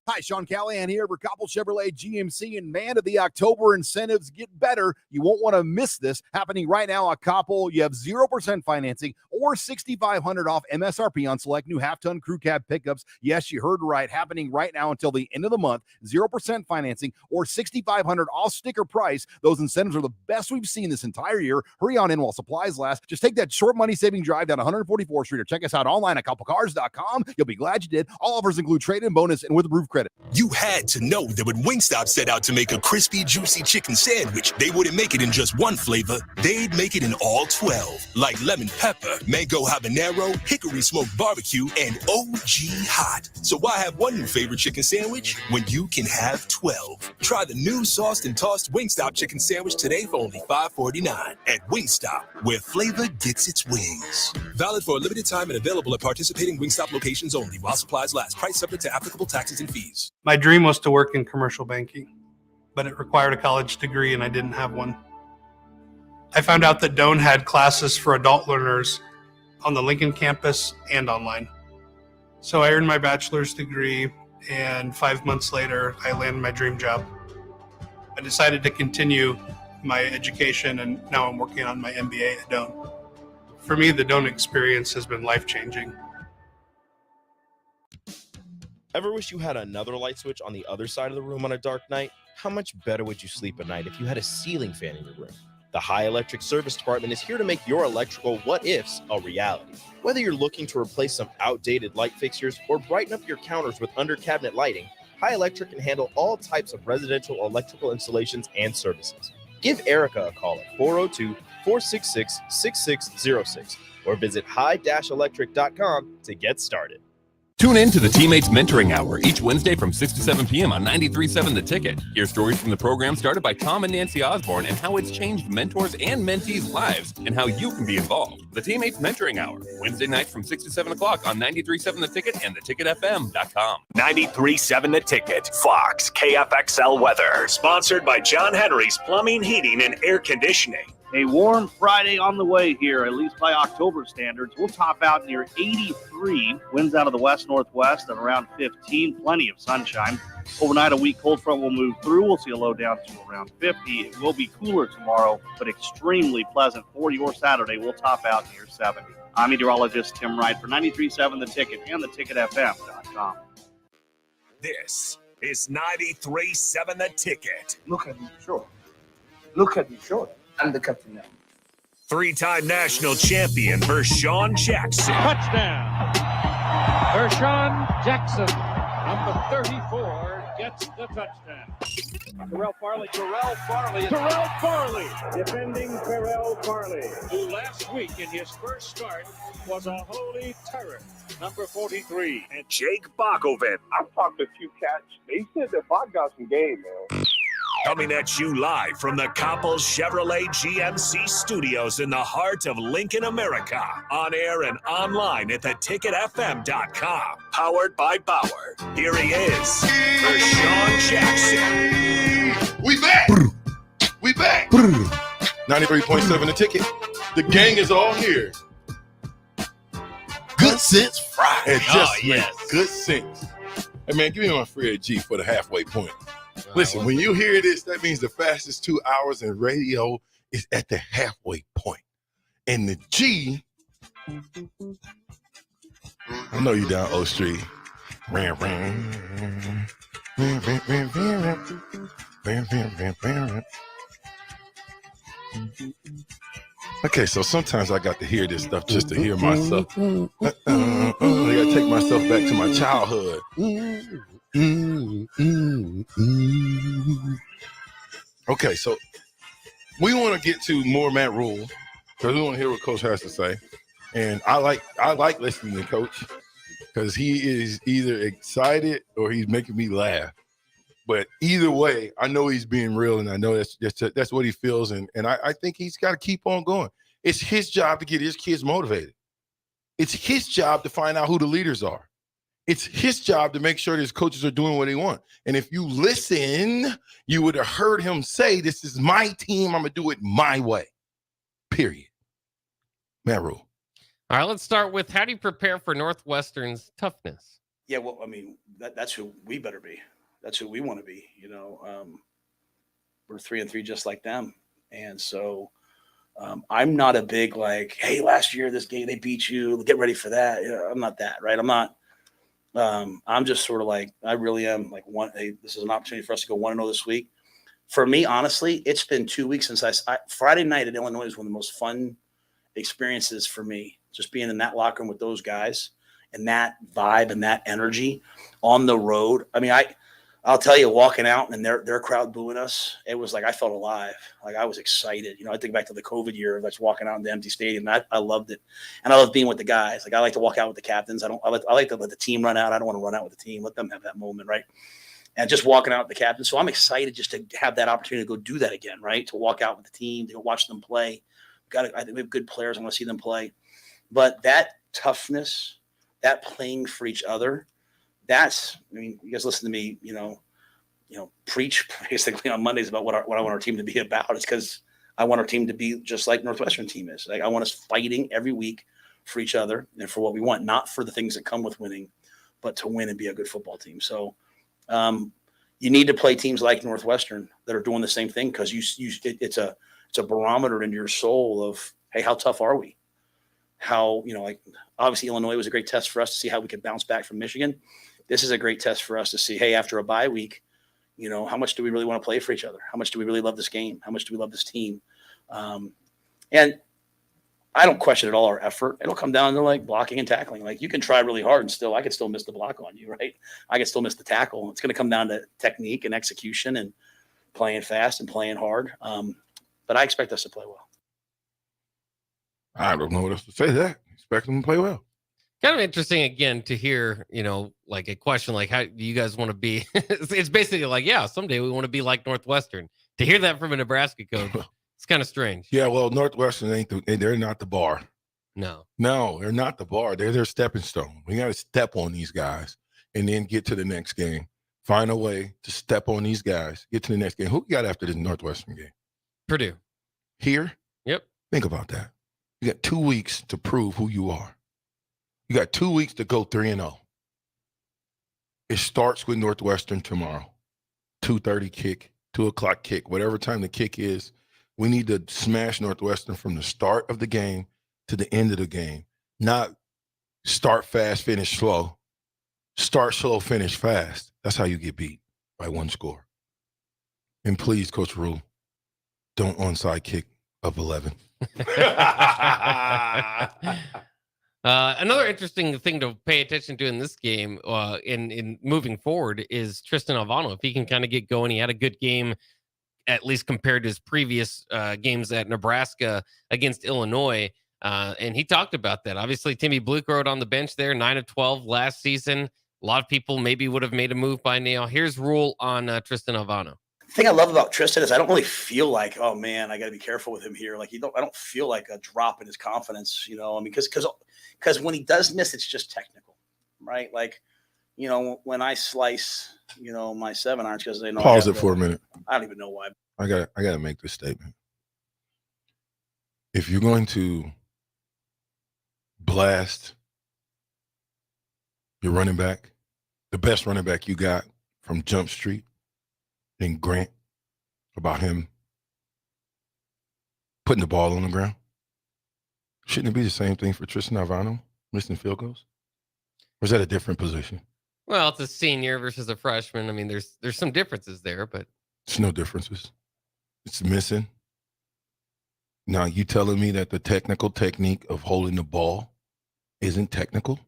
Hi, Sean Callahan here for Coppell Chevrolet GMC, and man, do the October incentives get better. You won't want to miss this. Happening right now at Coppell, you have 0% financing or $6,500 off MSRP on select new half-ton crew cab pickups. Yes, you heard right. Happening right now until the end of the month. 0% financing or $6,500 off sticker price. Those incentives are the best we've seen this entire year. Hurry on in while supplies last. Just take that short money-saving drive down 144th Street or check us out online at CoppellCars.com. You'll be glad you did. All offers include trade-in bonus and with roof credit. You had to know that when Wingstop set out to make a crispy, juicy chicken sandwich, they wouldn't make it in just one flavor. They'd make it in all 12, like lemon pepper, mango habanero, hickory smoked barbecue, and OG hot. So why have one new favorite chicken sandwich when you can have 12? Try the new sauced and tossed Wingstop chicken sandwich today for only $5.49 at Wingstop, where flavor gets its wings. Valid for a limited time and available at participating Wingstop locations only while supplies last. Price subject to applicable taxes and fees. My dream was to work in commercial banking, but it required a college degree and I didn't have one. I found out that Doane had classes for adult learners on the Lincoln campus and online. So I earned my bachelor's degree, and 5 months later, I landed my dream job. I decided to continue my education, and now I'm working on my MBA at Doane. For me, the Doane experience has been life-changing. Ever wish you had another light switch on the other side of the room on a dark night? How much better would you sleep at night if you had a ceiling fan in your room? The High Electric Service Department is here to make your electrical what-ifs a reality. Whether you're looking to replace some outdated light fixtures or brighten up your counters with under-cabinet lighting, High Electric can handle all types of residential electrical installations and services. Give Erica a call at 402-466-6606 or visit high-electric.com to get started. Tune in to the Teammates Mentoring Hour each Wednesday from 6 to 7 p.m. on 93.7 The Ticket. Hear stories from the program started by Tom and Nancy Osborne and how it's changed mentors and mentees' lives and how you can be involved. The Teammates Mentoring Hour, Wednesday nights from 6 to 7 o'clock on 93.7 The Ticket and theticketfm.com. 93.7 The Ticket, Fox, KFXL weather. Sponsored by John Henry's Plumbing, Heating, and Air Conditioning. A warm Friday on the way here, at least by October standards. We'll top out near 83. Winds out of the west-northwest at around 15. Plenty of sunshine. Overnight, a weak cold front will move through. We'll see a low down to around 50. It will be cooler tomorrow, but extremely pleasant for your Saturday. We'll top out near 70. I'm meteorologist Tim Wright for 93.7 The Ticket and theticketfm.com. This is 93.7 The Ticket. Look at me, sure. Look at me, sure. I'm the captain now. Three-time national champion Vershawn Jackson. Touchdown. Vershawn Jackson, number 34, gets the touchdown. Terrell Farley. Defending Terrell Farley, who last week in his first start was a holy terror. Number 43. And Jake Bakoven. I've talked to a few cats. They said that Bach got some game, man. Coming at you live from the Coppel Chevrolet GMC studios in the heart of Lincoln, America. On air and online at theticketfm.com. Powered by Bauer. Here he is, Vershawn Jackson. We back. We back. 93.7 The Ticket. The gang is all here. Good Sense Friday. It just makes good sense. Hey, man, give me my free G for the halfway point. Listen, when you hear this, that means the fastest 2 hours in radio is at the halfway point. And the G, I know you down O Street. Okay, so sometimes I got to hear this stuff just to hear myself. I gotta take myself back to my childhood. Okay, so we want to get to more Matt Rule because we want to hear what Coach has to say. And I like listening to Coach because he is either excited or he's making me laugh. But either way, I know he's being real, and I know that's what he feels. And I think he's got to keep on going. It's his job to get his kids motivated. It's his job to find out who the leaders are. It's his job to make sure his coaches are doing what they want. And if you listen, you would have heard him say, this is my team. I'm going to do it my way. Period. Matt Rule. All right, let's start with how do you prepare for Northwestern's toughness? Yeah, well, I mean, that's who we better be. That's who we want to be. You know, we're 3-3 just like them. And so I'm not a big like, hey, last year, this game, they beat you. Get ready for that. You know, I'm not that, right? I'm not. I'm just sort of like, I really am like hey, this is an opportunity for us to go 1-0 this week. For me, honestly, it's been 2 weeks since I Friday night at Illinois was one of the most fun experiences for me. Just being in that locker room with those guys and that vibe and that energy on the road. I mean, I'll tell you, walking out and their crowd booing us, it was like I felt alive. Like I was excited. You know, I think back to the COVID year of us walking out in the empty stadium. I loved it. And I love being with the guys. Like I like to walk out with the captains. I like to let the team run out. I don't want to run out with the team. Let them have that moment, right? And just walking out with the captains. So I'm excited just to have that opportunity to go do that again, right? To walk out with the team, to go watch them play. I think we have good players. I want to see them play. But that toughness, that playing for each other, I mean, you guys listen to me, you know, preach basically on Mondays about what I want our team to be about. It's because I want our team to be just like Northwestern team is. Like I want us fighting every week for each other and for what we want, not for the things that come with winning, but to win and be a good football team. So you need to play teams like Northwestern that are doing the same thing because it's a barometer into your soul of, hey, how tough are we? How, like obviously Illinois was a great test for us to see how we could bounce back from Michigan. This is a great test for us to see, hey, after a bye week, how much do we really want to play for each other? How much do we really love this game? How much do we love this team? And I don't question at all our effort. It'll come down to like blocking and tackling. Like you can try really hard and I could still miss the block on you, right? I could still miss the tackle. It's going to come down to technique and execution and playing fast and playing hard. But I expect us to play well. I don't know what else to say to that. Expect them to play well. Kind of interesting again to hear, like a question like, how do you guys want to be? It's basically like, yeah, someday we want to be like Northwestern. To hear that from a Nebraska coach, it's kind of strange. Yeah, well, Northwestern they're not the bar. No, they're not the bar. They're their stepping stone. We got to step on these guys and then get to the next game. Find a way to step on these guys, get to the next game. Who we got after this Northwestern game? Purdue. Here? Think about that. You got 2 weeks to prove who you are. You got 2 weeks to go 3-0. It starts with Northwestern tomorrow. 2:30 kick, 2 o'clock kick, whatever time the kick is. We need to smash Northwestern from the start of the game to the end of the game. Not start fast, finish slow. Start slow, finish fast. That's how you get beat, by 1 score. And please, Coach Rule, don't onside kick of 11. Another interesting thing to pay attention to in this game, in moving forward, is Tristan Alvano. If he can kind of get going, he had a good game, at least compared to his previous games at Nebraska against Illinois. And he talked about that. Obviously, Timmy Bluecoat on the bench there, 9 of 12 last season. A lot of people maybe would have made a move by now. Here's Rule on Tristan Alvano. The thing I love about Tristan is I don't really feel like, oh man, I got to be careful with him here. Like I don't feel like a drop in his confidence, I mean, because when he does miss, it's just technical, right? Like, when I slice, my 7-irons because they know. Pause it for a minute. I don't even know why. I got to make this statement. If you're going to blast your running back, the best running back you got from Jump Street, and Grant, about him putting the ball on the ground, shouldn't it be the same thing for Tristan Alvano missing field goals? Or is that a different position? Well, it's a senior versus a freshman. I mean, there's some differences there, but There's no differences. It's missing. Now, you telling me that the technical technique of holding the ball isn't technical?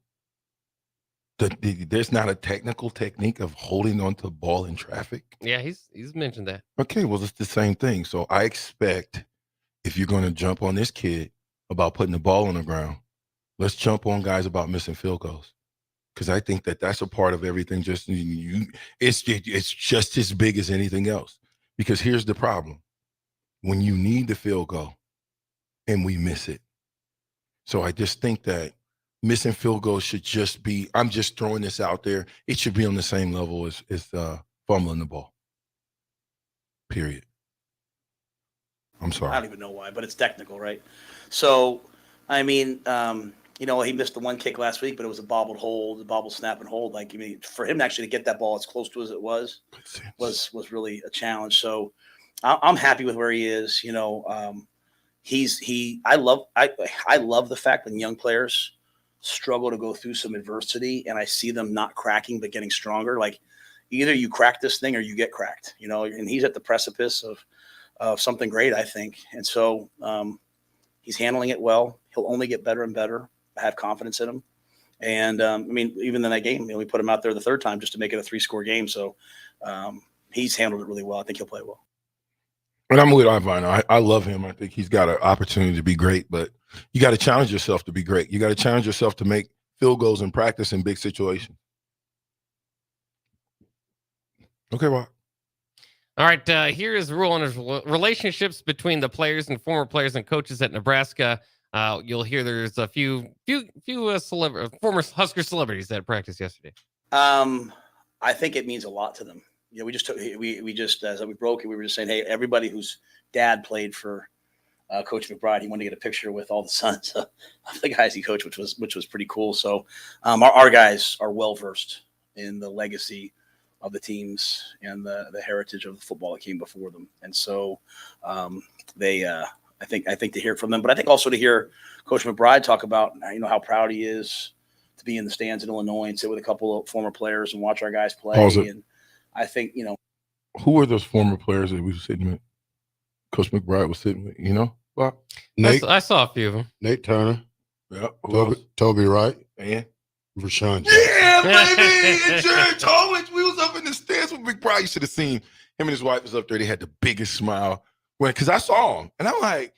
There's not a technical technique of holding onto the ball in traffic? yeah, he's mentioned that. Okay, well, it's the same thing. So I expect if you're going to jump on this kid about putting the ball on the ground, let's jump on guys about missing field goals. Because I think that that's a part of everything. It's just as big as anything else. Because here's the problem. When you need the field goal and we miss it. So I just think that missing field goals should just be, I'm just throwing this out there, it should be on the same level as fumbling the ball. Period. I'm sorry. I don't even know why, but it's technical, right? So, I mean, he missed the 1 kick last week, but it was a bobbled hold, a bobbled snap and hold. Like, I mean, for him actually to get that ball as close to as it was really a challenge. So I'm happy with where he is. I love the fact when young players struggle to go through some adversity and I see them not cracking but getting stronger. Like, either you crack this thing or you get cracked, and he's at the precipice of something great, I think. And so he's handling it well. He'll only get better and better. I have confidence in him. And I mean, even in that game, we put him out there the 3rd time just to make it a 3-score game. So he's handled it really well. I think he'll play well. And I'm with Alvano. I love him. I think he's got an opportunity to be great, but you got to challenge yourself to be great. You got to challenge yourself to make field goals in practice in big situations. Okay, Rob. All right, here is the rule on his relationships between the players and former players and coaches at Nebraska. You'll hear there's a few former Husker celebrities that practiced yesterday. I think it means a lot to them. We just as we broke it, we were just saying, hey, everybody whose dad played for Coach McBride, he wanted to get a picture with all the sons of the guys he coached, which was pretty cool. So our guys are well versed in the legacy of the teams and the heritage of the football that came before them, and so I think to hear from them, but I think also to hear Coach McBride talk about how proud he is to be in the stands in Illinois and sit with a couple of former players and watch our guys play. And I think who were those former players that we were sitting with? Coach McBride was sitting with, Bob? Nate, I saw a few of them. Nate Turner. Yeah. Toby Wright. And Rashawn. Yeah, baby. And Jared Thomas. We was up in the stands with McBride. You should have seen him and his wife was up there. They had the biggest smile. Because I saw him. And I'm like,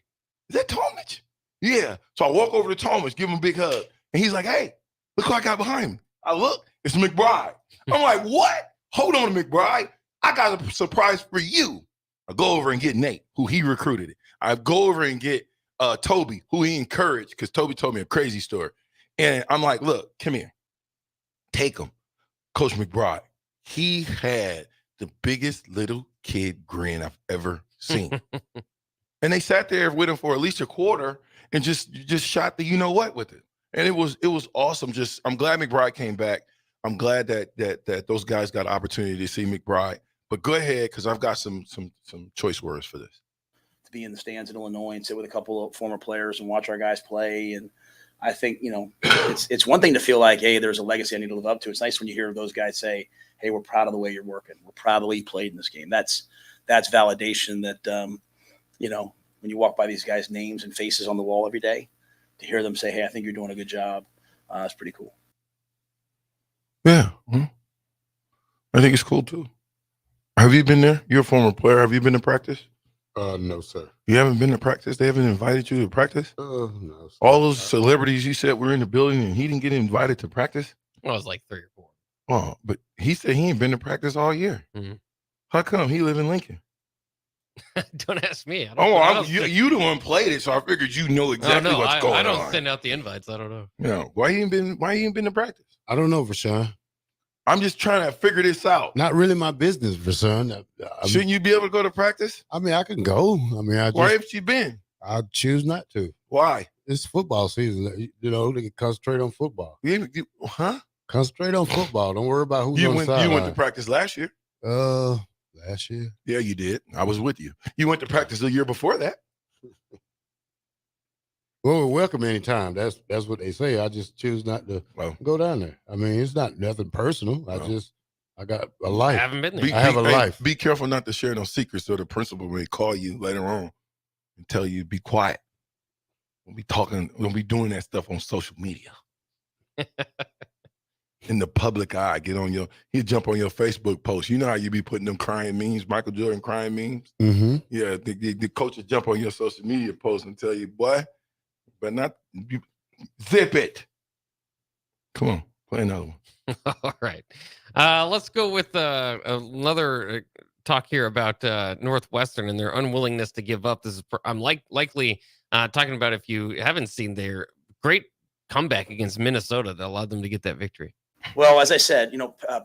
is that Tomich? Yeah. So I walk over to Tomich, give him a big hug. And he's like, hey, look who I got behind me. I look, it's McBride. I'm like, what? Hold on, McBride. I got a surprise for you. I go over and get Nate, who he recruited. I go over and get Toby, who he encouraged, because Toby told me a crazy story. And I'm like, look, come here. Take him. Coach McBride. He had the biggest little kid grin I've ever seen. And they sat there with him for at least a quarter and just shot the you know what with it. And it was awesome. Just I'm glad McBride came back. I'm glad that those guys got an opportunity to see McBride. But go ahead, because I've got some choice words for this. To be in the stands in Illinois and sit with a couple of former players and watch our guys play. And I think, it's one thing to feel like, hey, there's a legacy I need to live up to. It's nice when you hear those guys say, hey, we're proud of the way you're working. We're proud of the way you played in this game. That's validation that, when you walk by these guys' names and faces on the wall every day, to hear them say, hey, I think you're doing a good job. It's pretty cool. Yeah. I think it's cool too. Have you been there? You're a former player. Have you been to practice? No, sir. You haven't been to practice? They haven't invited you to practice? No. Sir. All those celebrities you said were in the building and he didn't get invited to practice? Well, it was like 3 or 4. Oh, but he said he ain't been to practice all year. Mm-hmm. How come? He live in Lincoln. Don't ask me. You the one played it, so I figured you know exactly what's going on. I don't send out the invites. I don't know. No, why you ain't been to practice? I don't know, Rashawn. I'm just trying to figure this out. Not really my business, Rashawn. Shouldn't you be able to go to practice? I mean, I can go. I mean, why haven't you been? I choose not to. Why? It's football season. They can concentrate on football. Huh? Concentrate on football. Don't worry about who's on the sideline. You went to practice last year. Last year? Yeah, you did. I was with you. You went to practice the year before that. Well, we're welcome anytime. That's what they say. I just choose not to go down there. I mean, it's not nothing personal. I got a life. I haven't been there. I have a life. Be careful not to share no secrets, so the principal may call you later on and tell you be quiet. Don't be doing that stuff on social media. In the public eye, he'll jump on your Facebook post. You know how you be putting them crying memes, Michael Jordan crying memes? Mm-hmm. Yeah, the coaches jump on your social media post and tell you, boy, but not zip it. Come on, play another one. All right. Let's go with another talk here about Northwestern and their unwillingness to give up. I'm likely talking about, if you haven't seen their great comeback against Minnesota that allowed them to get that victory. Well, as I said,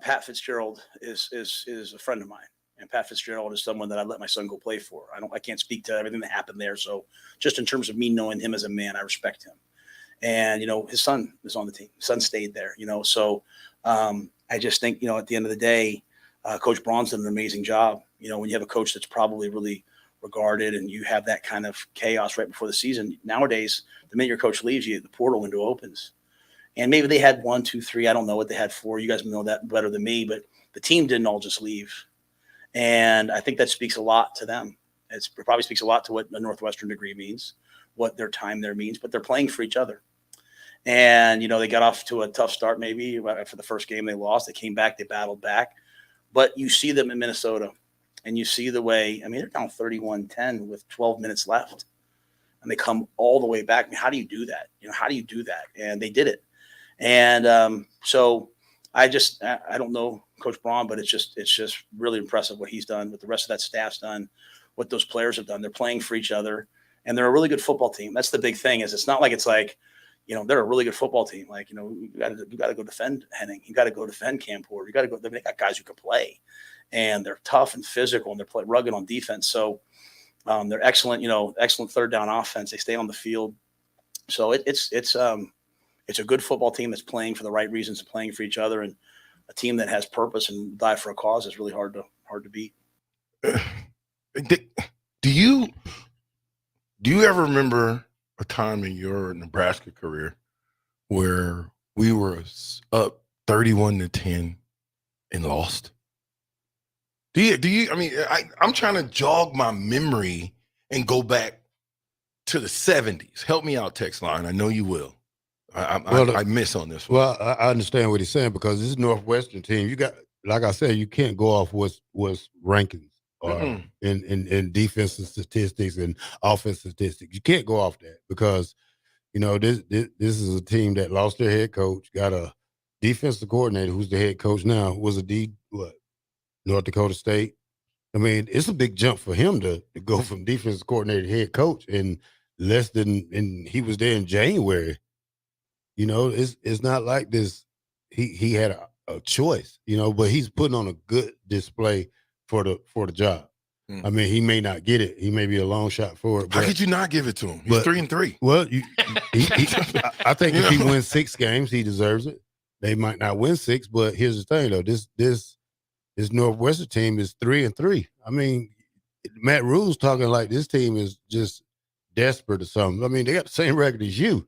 Pat Fitzgerald is a friend of mine, and Pat Fitzgerald is someone that I let my son go play for. I can't speak to everything that happened there. So just in terms of me knowing him as a man, I respect him. And, his son is on the team. His son stayed there, So I just think, at the end of the day, Coach Braun's done an amazing job. When you have a coach that's probably really regarded and you have that kind of chaos right before the season, nowadays, the minute your coach leaves you, the portal window opens. And maybe they had 1, 2, 3. I don't know what they had 4. You guys know that better than me, but the team didn't all just leave. And I think that speaks a lot to them. It probably speaks a lot to what a Northwestern degree means, what their time there means, but they're playing for each other. And, they got off to a tough start maybe for the first game they lost. They came back, they battled back. But you see them in Minnesota, and you see the way, they're down 31-10 with 12 minutes left. And they come all the way back. How do you do that? How do you do that? And they did it. And so I don't know Coach Braun, but it's just really impressive what he's done, what the rest of that staff's done, what those players have done. They're playing for each other, and they're a really good football team. That's the big thing. Is it's not like it's like, they're a really good football team. Like, you got to go defend Henning. You got to go defend Camport. You got to go. They got guys who can play, and they're tough and physical, and they're rugged on defense. So they're excellent. Excellent third down offense. They stay on the field. So it's a good football team that's playing for the right reasons and playing for each other, and a team that has purpose and die for a cause is really hard to beat. Do you ever remember a time in your Nebraska career where we were up 31-10 and lost? I'm trying to jog my memory and go back to the 70s. Help me out, text line. I know you will. I miss on this one. Well, I understand what he's saying, because this is Northwestern team. You got, like I said, you can't go off what's rankings or in defensive statistics and offensive statistics. You can't go off that, because this is a team that lost their head coach, got a defensive coordinator who's the head coach now, was North Dakota State. It's a big jump for him to go from defensive coordinator to head coach in less than, and he was there in January. It's not like this. He had a choice, but he's putting on a good display for the job. I mean, he may not get it. He may be a long shot for it. How could you not give it to him? He's 3-3. Well, I think if he wins 6 games, he deserves it. They might not win 6, but here's the thing, though. This Northwestern team is 3-3. I mean, Matt Rule's talking like this team is just desperate or something. I mean, they got the same record as you.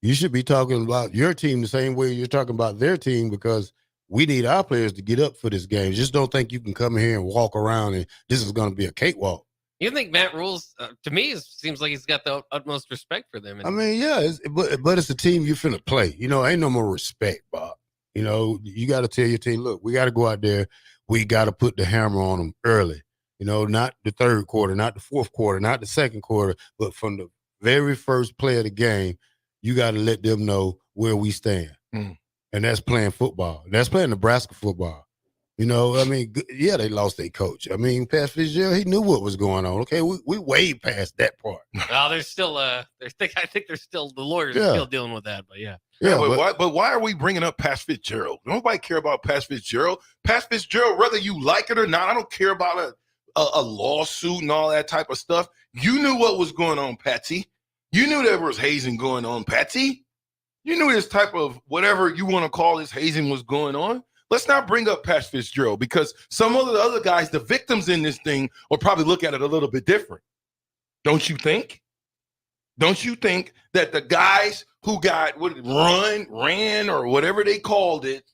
You should be talking about your team the same way you're talking about their team, because we need our players to get up for this game. Just don't think you can come here and walk around and this is going to be a cakewalk. You think Matt Rule's, to me, seems like he's got the utmost respect for them. I mean, yeah, but it's a team you finna play. You know, ain't no more respect, Bob. You know, you got to tell your team, look, we got to go out there. We got to put the hammer on them early. You know, not the third quarter, not the fourth quarter, not the second quarter, but from the very first play of the game, you got to let them know where we stand. And that's playing football. That's playing Nebraska football. You know, I mean, yeah, they lost their coach. I mean, Pat Fitzgerald, he knew what was going on. Okay, we way past that part. There's still, I think there's still, the lawyers are still dealing with that, but yeah. But why are we bringing up Pat Fitzgerald? Nobody care about Pat Fitzgerald. Pat Fitzgerald, whether you like it or not, I don't care about a lawsuit and all that type of stuff. You knew what was going on, Patsy. You knew there was hazing going on, Patsy. You knew this type of whatever you want to call this hazing was going on. Let's not bring up Pat Fitzgerald, because some of the other guys, the victims in this thing, will probably look at it a little bit different. Don't you think? Don't you think that the guys who got ran, or whatever they called it,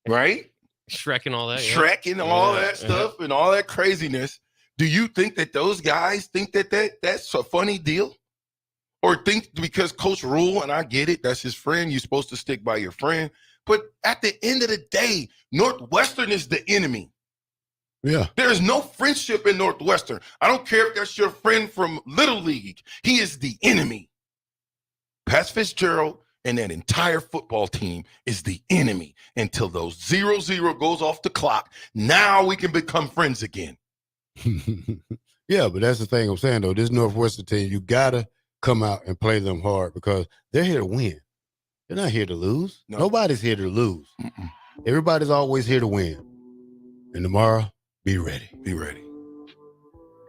right? Shrek and all that. Shrek and all that stuff and all that craziness. Do you think that those guys think that's a funny deal? Or think because Coach Rule, and I get it, that's his friend, you're supposed to stick by your friend. But at the end of the day, Northwestern is the enemy. Yeah. There's no friendship in Northwestern. I don't care if that's your friend from Little League. He is the enemy. Pat Fitzgerald and that entire football team is the enemy until those 0-0 goes off the clock. Now we can become friends again. Yeah, but that's the thing I'm saying, though. This Northwestern team, you got to come out and play them hard, because they're here to win. They're not here to lose. No. Nobody's here to lose. Everybody's always here to win. And tomorrow, be ready. Be ready.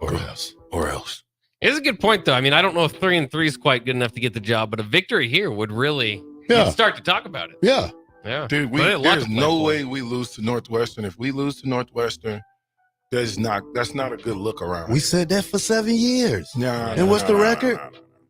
Or else. Or else. It's a good point, though. I mean, I don't know if 3-3 is quite good enough to get the job, but a victory here would really start to talk about it. Yeah. Yeah. Dude, there's no way we lose to Northwestern. If we lose to Northwestern, that's not a good look around. We said that for 7 years. And what's the record?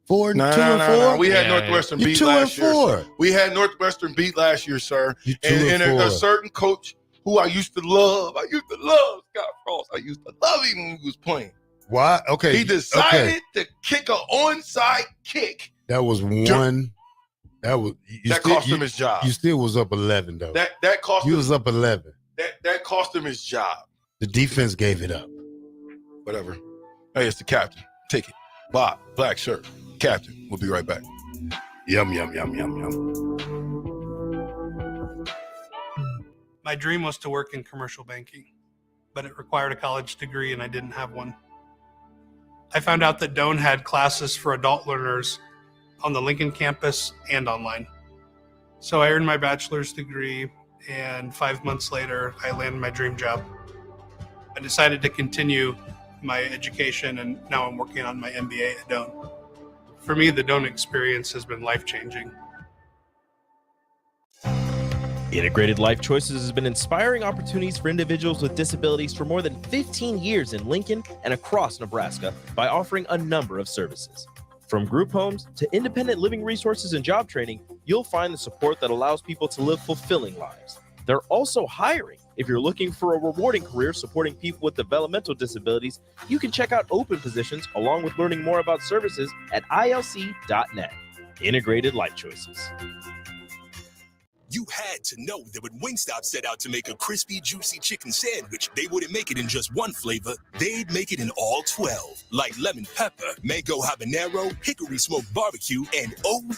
4-2-4. No. We had Northwestern beat last year. 2-4. We had Northwestern beat last year, sir. And a certain coach who I used to love Scott Frost. I used to love him when he was playing. Why? Okay. He decided to kick an onside kick. That was one. That cost him his job. You still was up 11, though. That cost him. You was up 11. That cost him his job. The defense gave it up. Whatever. Hey, it's the captain. Take it. Bob, black shirt. Captain. We'll be right back. Yum, yum, yum, yum, yum. My dream was to work in commercial banking, but it required a college degree and I didn't have one. I found out that Doane had classes for adult learners on the Lincoln campus and online. So I earned my bachelor's degree, and 5 months later, I landed my dream job. I decided to continue my education, and now I'm working on my MBA at Doane. For me, the Doane experience has been life-changing. Integrated Life Choices has been inspiring opportunities for individuals with disabilities for more than 15 years in Lincoln and across Nebraska by offering a number of services. From group homes to independent living resources and job training, you'll find the support that allows people to live fulfilling lives. They're also hiring. If you're looking for a rewarding career supporting people with developmental disabilities, you can check out open positions along with learning more about services at ilc.net. Integrated Life Choices. You had to know that when Wingstop set out to make a crispy, juicy chicken sandwich, they wouldn't make it in just one flavor. They'd make it in all 12, like lemon pepper, mango habanero, hickory smoked barbecue, and OG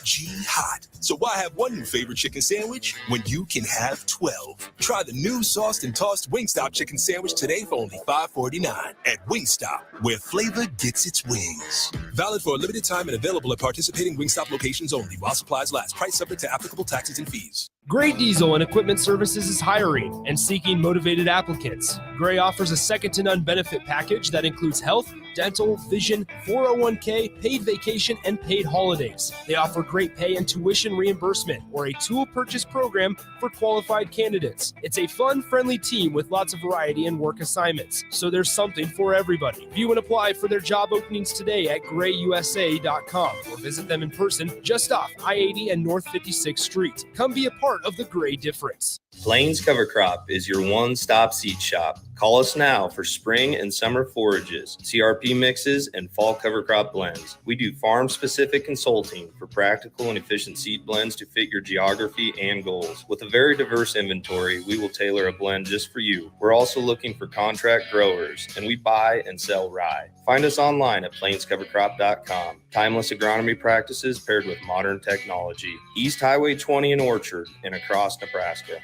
hot. So why have one new favorite chicken sandwich when you can have 12? Try the new sauced and tossed Wingstop chicken sandwich today for only $5.49 at Wingstop, where flavor gets its wings. Valid for a limited time and available at participating Wingstop locations only while supplies last. Price subject to applicable taxes and fees. Gray Diesel and Equipment Services is hiring and seeking motivated applicants. Gray offers a second-to-none benefit package that includes health, dental, vision, 401k, paid vacation, and paid holidays. They offer great pay and tuition reimbursement or a tool purchase program for qualified candidates. It's a fun, friendly team with lots of variety and work assignments, so there's something for everybody. View and apply for their job openings today at grayusa.com or visit them in person just off I-80 and North 56th Street. Come be a part of the Gray difference. Plains Cover Crop is your one-stop seed shop. Call us now for spring and summer forages, CRP mixes, and fall cover crop blends. We do farm-specific consulting for practical and efficient seed blends to fit your geography and goals. With a very diverse inventory, we will tailor a blend just for you. We're also looking for contract growers, and we buy and sell rye. Find us online at plainscovercrop.com. Timeless agronomy practices paired with modern technology. East Highway 20 in Orchard and across Nebraska.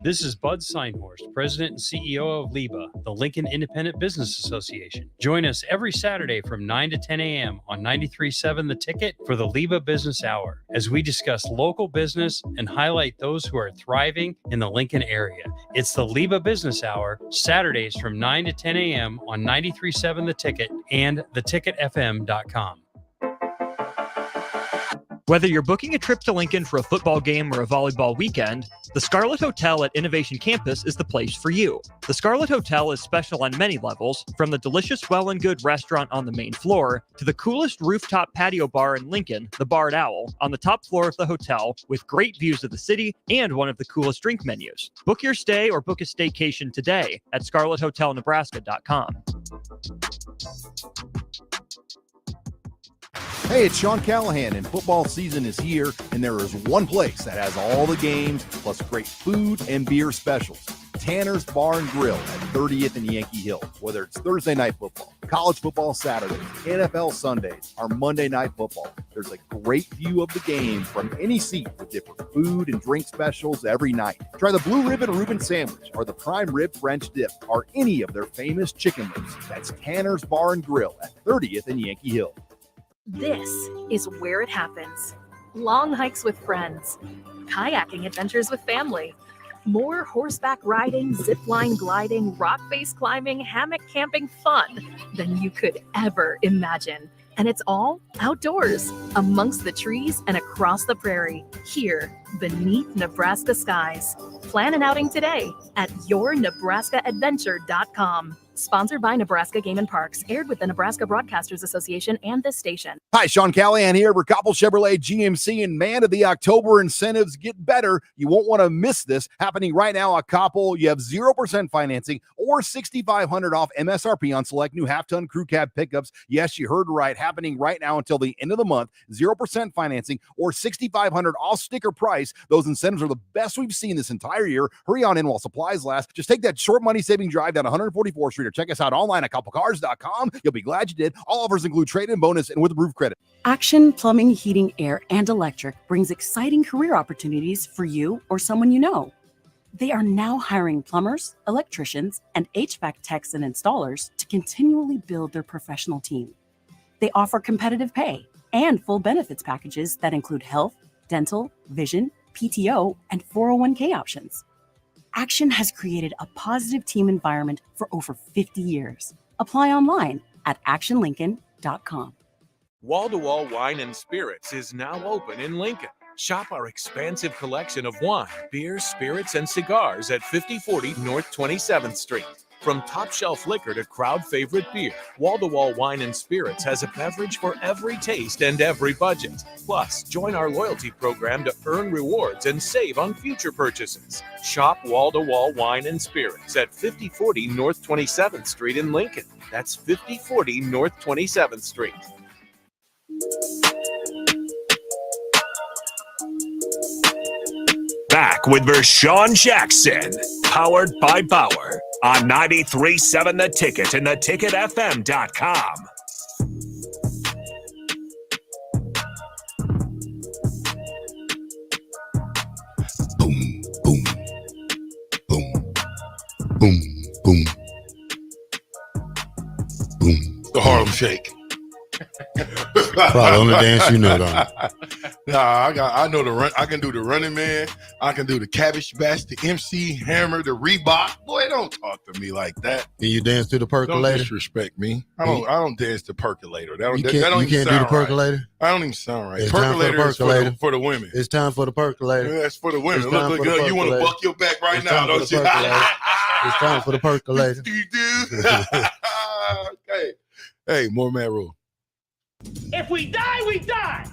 This is Bud Seinhorst, President and CEO of LIBA, the Lincoln Independent Business Association. Join us every Saturday from 9 to 10 a.m. on 93.7 The Ticket for the LIBA Business Hour, as we discuss local business and highlight those who are thriving in the Lincoln area. It's the LIBA Business Hour, Saturdays from 9 to 10 a.m. on 93.7 The Ticket and theticketfm.com. Whether you're booking a trip to Lincoln for a football game or a volleyball weekend, the Scarlet Hotel at Innovation Campus is the place for you. The Scarlet Hotel is special on many levels, from the delicious Well and Good restaurant on the main floor to the coolest rooftop patio bar in Lincoln, the Barred Owl, on the top floor of the hotel with great views of the city and one of the coolest drink menus. Book your stay or book a staycation today at scarlethotelnebraska.com. Hey, it's Sean Callahan, and football season is here, and there is one place that has all the games, plus great food and beer specials. Tanner's Bar and Grill at 30th and Yankee Hill. Whether it's Thursday night football, college football Saturdays, NFL Sundays, or Monday night football, there's a great view of the game from any seat with different food and drink specials every night. Try the Blue Ribbon Reuben Sandwich or the Prime Rib French Dip or any of their famous chicken wings. That's Tanner's Bar and Grill at 30th and Yankee Hill. This is where it happens. Long hikes with friends, kayaking adventures with family, more horseback riding, zipline gliding, rock face climbing, hammock camping fun than you could ever imagine. And it's all outdoors, amongst the trees and across the prairie, here beneath Nebraska skies. Plan an outing today at yournebraskaadventure.com. Sponsored by Nebraska Game and Parks, aired with the Nebraska Broadcasters Association and this station. Hi, Sean Callahan here for Koppel Chevrolet GMC, and man, the October incentives get better. You won't want to miss this. Happening right now at Koppel, you have 0% financing or $6,500 off MSRP on select new half-ton crew cab pickups. Yes, you heard right. Happening right now until the end of the month. 0% financing or $6,500 off sticker price. Those incentives are the best we've seen this entire year. Hurry on in while supplies last. Just take that short money-saving drive down 144th Street or check us out online at koppelcars.com. You'll be glad you did. All offers include trade-in bonus and with roof credit. Action Plumbing, Heating, Air, and Electric brings exciting career opportunities for you or someone you know. They are now hiring plumbers, electricians, and HVAC techs and installers to continually build their professional team. They offer competitive pay and full benefits packages that include health, dental, vision, PTO, and 401k options. Action has created a positive team environment for over 50 years. Apply online at actionlincoln.com. Wall-to-Wall Wine and Spirits is now open in Lincoln. Shop our expansive collection of wine, beer, spirits, and cigars at 5040 North 27th Street. From top-shelf liquor to crowd-favorite beer, Wall-to-Wall Wine and Spirits has a beverage for every taste and every budget. Plus, join our loyalty program to earn rewards and save on future purchases. Shop Wall-to-Wall Wine and Spirits at 5040 North 27th Street in Lincoln. That's 5040 North 27th Street. Back with Vershawn Jackson, powered by Bauer on 93.7 The Ticket and theticketfm.com. Boom, boom, boom. The Harlem Shake. Probably the only dance you know, Don. Nah, I know the run. I can do the running man. I can do the cabbage patch, the MC Hammer, the Reebok. Boy, don't talk to me like that. Can you dance to the Don't percolator? disrespect me. I don't dance to percolator. That don't You even can't do the sound percolator? right. I don't even sound right. It's time for the Percolator is percolator. for the women. It's time for the percolator. Yeah, that's for the women. It's time Look, for the you want to percolator. buck your back right It's now, time for don't the you? percolator. It's time for the percolator. You do. Okay. Hey, more Matt Rule. If we die, we die.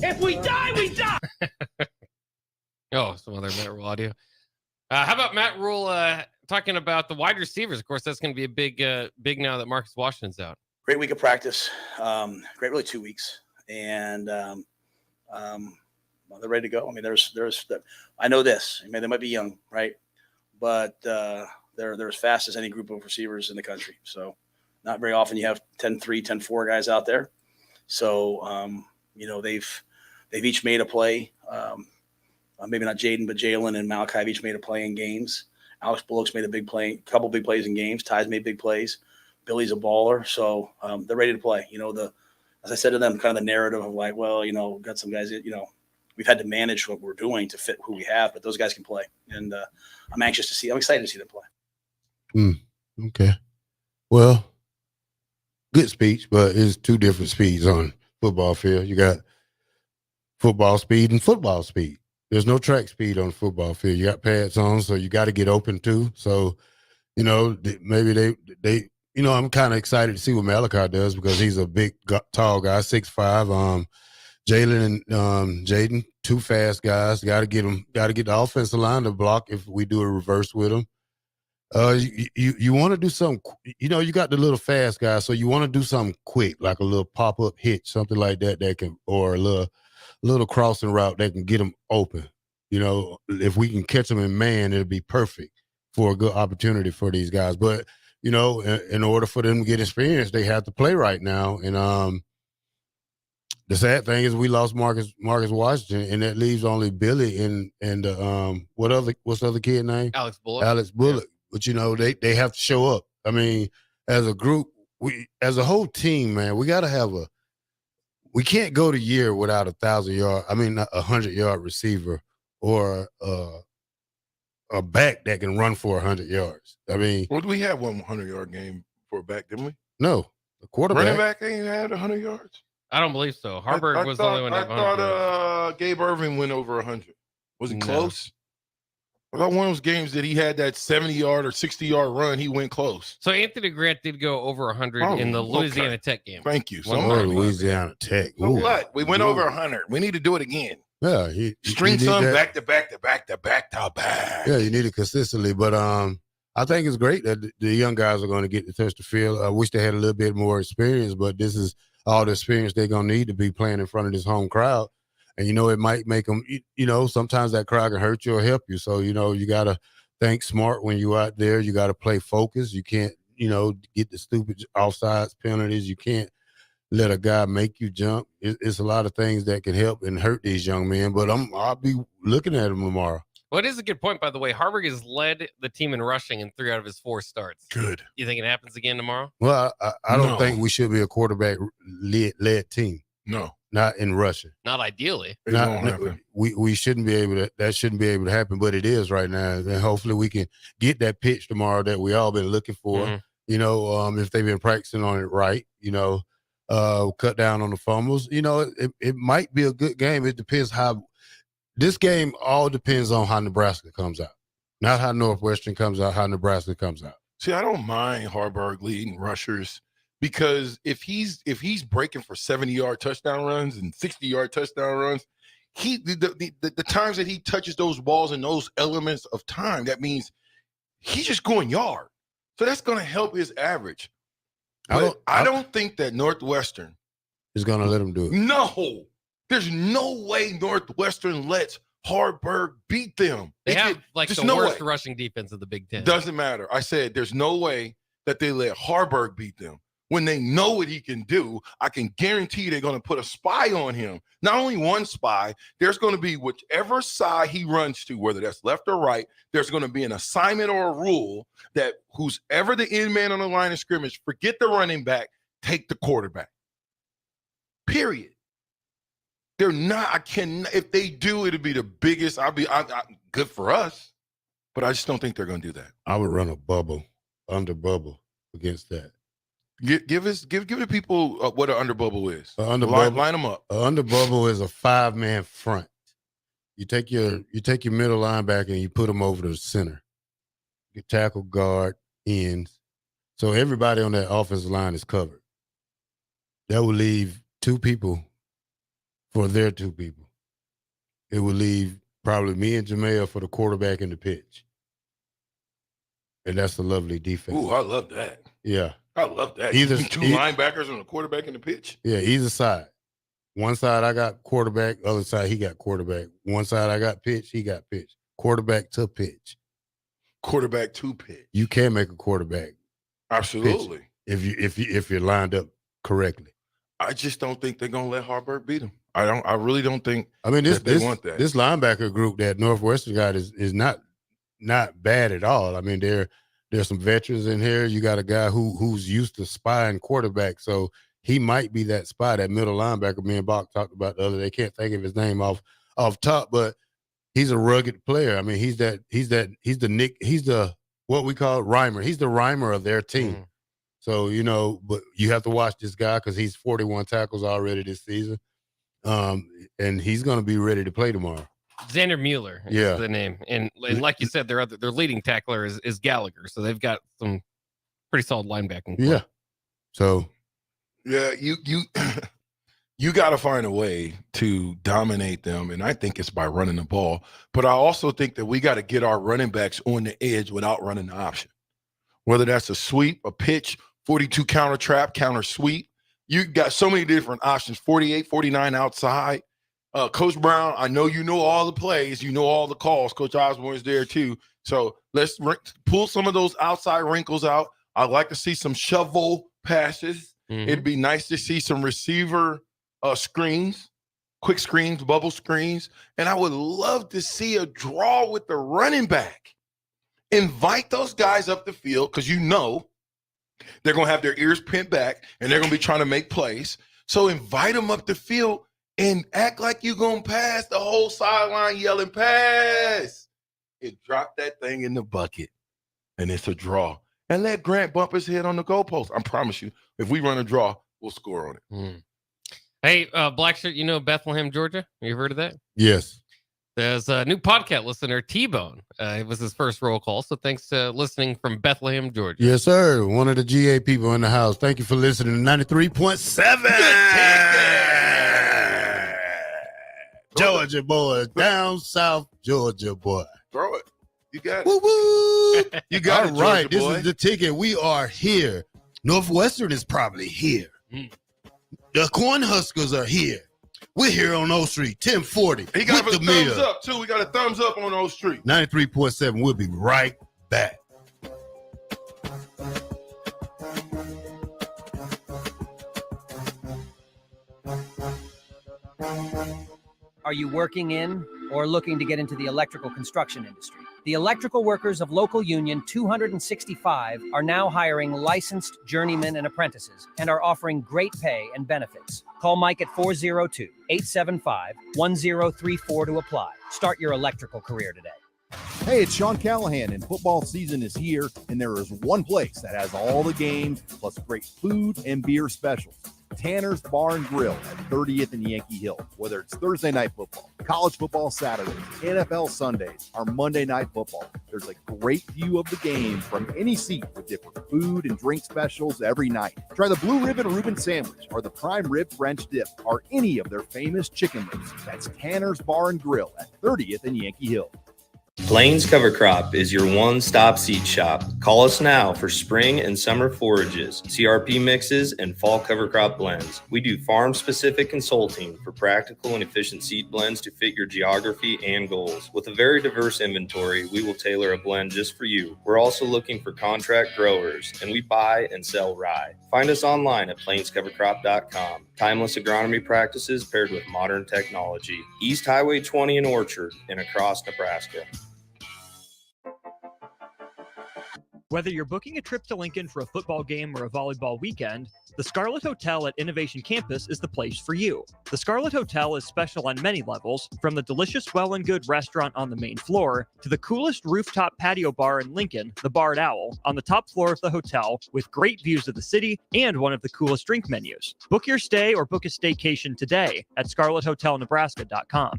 If we die, we die. Oh, some other Matt Rule audio. How about Matt Rule talking about the wide receivers? Of course, that's going to be a big now that Marcus Washington's out. Great week of practice. Great, really 2 weeks, and well, they're ready to go. I mean, I know this. I mean, they might be young, right? But they're as fast as any group of receivers in the country. So, not very often you have 10-3, 10-4 guys out there. So, they've each made a play. Maybe not Jaden, but Jalen and Malachi have each made a play in games. Alex Bullock's made a couple big plays in games. Ty's made big plays. Billy's a baller. So they're ready to play. As I said to them, kind of the narrative of like, well, got some guys that, we've had to manage what we're doing to fit who we have, but those guys can play. And I'm excited to see them play. Okay. Well, good speech, but it's two different speeds on football field. You got football speed and football speed. There's no track speed on the football field. You got pads on, so you got to get open too. So, maybe they I'm kind of excited to see what Malachi does because he's a big, tall guy, 6'5". Jalen and Jaden, two fast guys. Got to get the offensive line to block if we do a reverse with them. You want to do something, you got the little fast guy, so you want to do something quick, like a little pop-up hitch, something like that or a little crossing route that can get them open. If we can catch them in man, it'll be perfect for a good opportunity for these guys. But, in order for them to get experience, they have to play right now. And the sad thing is we lost Marcus Washington, and that leaves only Billy and what's the other kid name? Alex Bullock. Yeah. But, they have to show up. I mean, as a group, as a whole team, man, we got to have we can't go the year without 100-yard receiver or a back that can run for 100 yards. I mean, well, we had 100-yard game for a back, didn't we? No, the quarterback. Running back ain't had 100 yards. I don't believe so. Harburg was the only one. I thought Gabe Irvin went over 100. Was he close? I thought one of those games that he had that 70-yard or 60-yard run, he went close. So Anthony Grant did go over 100 in the Louisiana Tech game. Thank you. Louisiana Tech. So what? We went over 100. We need to do it again. Yeah, string some back to back. Yeah, you need it consistently. But I think it's great that the young guys are going to get to touch the field. I wish they had a little bit more experience, but this is all the experience they're going to need to be playing in front of this home crowd. And, it might make them, sometimes that crowd can hurt you or help you. So, you got to think smart when you out there. You got to play focused. You can't, get the stupid offsides penalties. You can't let a guy make you jump. It's a lot of things that can help and hurt these young men. But I'll be looking at them tomorrow. Well, it is a good point, by the way. Harburg has led the team in rushing in 3 out of his 4 starts. Good. You think it happens again tomorrow? Well, I don't think we should be a quarterback-led team. No. Not in rushing. Not ideally. We shouldn't be able to. That shouldn't be able to happen, but it is right now. And hopefully we can get that pitch tomorrow that we all been looking for. Mm-hmm. If they've been practicing on it right, cut down on the fumbles. It might be a good game. It depends how. This game all depends on how Nebraska comes out, not how Northwestern comes out. How Nebraska comes out. See, I don't mind Harburg leading rushers. Because if he's breaking for 70-yard touchdown runs and 60-yard touchdown runs, the times that he touches those balls in those elements of time, that means he's just going yard. So that's going to help his average. But I don't think that Northwestern is going to let him do it. No, there's no way Northwestern lets Harburg beat them. They have the worst rushing defense of the Big Ten. Doesn't matter. I said there's no way that they let Harburg beat them. When they know what he can do, I can guarantee they're going to put a spy on him. Not only one spy, there's going to be whichever side he runs to, whether that's left or right, there's going to be an assignment or a rule that who's ever the end man on the line of scrimmage, forget the running back, take the quarterback. Period. They're not. I cannot. If they do, it'll be the biggest. Good for us, but I just don't think they're going to do that. I would run a bubble, under bubble against that. Give the people what an under bubble is. Line them up. An under bubble is a 5-man front. You take your middle linebacker and you put them over the center. You tackle, guard, ends. So everybody on that offensive line is covered. That will leave 2 people for their 2 people. It will leave probably me and Jamel for the quarterback and the pitch. And that's a lovely defense. Ooh, I love that. Yeah. I love that. Either 2 linebackers and a quarterback in the pitch. Yeah, either side. One side I got quarterback, other side he got quarterback. One side I got pitch, he got pitch. Quarterback to pitch. Quarterback to pitch. You can make a quarterback. Absolutely. If you're lined up correctly. I just don't think they're gonna let Harburg beat them. I really don't think. I mean, they want that. This linebacker group that Northwestern got is not bad at all. I mean, there's some veterans in here. You got a guy who's used to spying quarterback, so he might be that spy, that middle linebacker. Me and Bach talked about the other day. Can't think of his name off top, but he's a rugged player. I mean, he's the what we call Reimer. He's the Reimer of their team. Mm. So, but you have to watch this guy because he's 41 tackles already this season. And he's going to be ready to play tomorrow. Xander Mueller is the name. And like you said, their leading tackler is Gallagher. So they've got some pretty solid linebacking. Yeah. So. Yeah, you got to find a way to dominate them. And I think it's by running the ball. But I also think that we got to get our running backs on the edge without running the option. Whether that's a sweep, a pitch, 42 counter trap, counter sweep. You got so many different options, 48, 49 outside. Coach Brown, I know you know all the plays. You know all the calls. Coach Osborne's there too. So let's pull some of those outside wrinkles out. I'd like to see some shovel passes. Mm-hmm. It'd be nice to see some receiver screens, quick screens, bubble screens. And I would love to see a draw with the running back. Invite those guys up the field because they're going to have their ears pinned back and they're going to be trying to make plays. So invite them up the field and act like you're going to pass the whole sideline yelling, pass. It dropped that thing in the bucket, and it's a draw. And let Grant bump his head on the goalpost. I promise you, if we run a draw, we'll score on it. Mm. Hey, Black Shirt, Bethlehem, Georgia? You heard of that? Yes. There's a new podcast listener, T-Bone. It was his first roll call, so thanks to listening from Bethlehem, Georgia. Yes, sir. One of the GA people in the house. Thank you for listening to 93.7. Georgia boy, down south Georgia boy. Throw it. You got it. Woo-woo. You got it, all right, Georgia boy. This is the ticket. We are here. Northwestern is probably here. The Corn Huskers are here. We're here on O Street, 1040. He got a thumbs up, too. We got a thumbs up on O Street. 93.7. We'll be right back. Are you working in or looking to get into the electrical construction industry? The electrical workers of Local Union 265 are now hiring licensed journeymen and apprentices and are offering great pay and benefits. Call Mike at 402-875-1034 to apply. Start your electrical career today. Hey, it's Sean Callahan, and football season is here, and there is one place that has all the games, plus great food and beer specials. Tanner's Bar and Grill at 30th and Yankee Hill. Whether it's Thursday night football, college football Saturdays, NFL Sundays, or Monday night football, there's a great view of the game from any seat with different food and drink specials every night. Try the Blue Ribbon Reuben Sandwich or the Prime Rib French Dip or any of their famous chicken lips. That's Tanner's Bar and Grill at 30th and Yankee Hill. Plains Cover Crop is your one-stop seed shop. Call us now for spring and summer forages, CRP mixes, and fall cover crop blends. We do farm-specific consulting for practical and efficient seed blends to fit your geography and goals. With a very diverse inventory, we will tailor a blend just for you. We're also looking for contract growers, and we buy and sell rye. Find us online at plainscovercrop.com. Timeless agronomy practices paired with modern technology. East Highway 20 in Orchard and across Nebraska. Whether you're booking a trip to Lincoln for a football game or a volleyball weekend, the Scarlet Hotel at Innovation Campus is the place for you. The Scarlet Hotel is special on many levels, from the delicious Well and Good restaurant on the main floor to the coolest rooftop patio bar in Lincoln, the Barred Owl, on the top floor of the hotel with great views of the city and one of the coolest drink menus. Book your stay or book a staycation today at scarlethotelnebraska.com.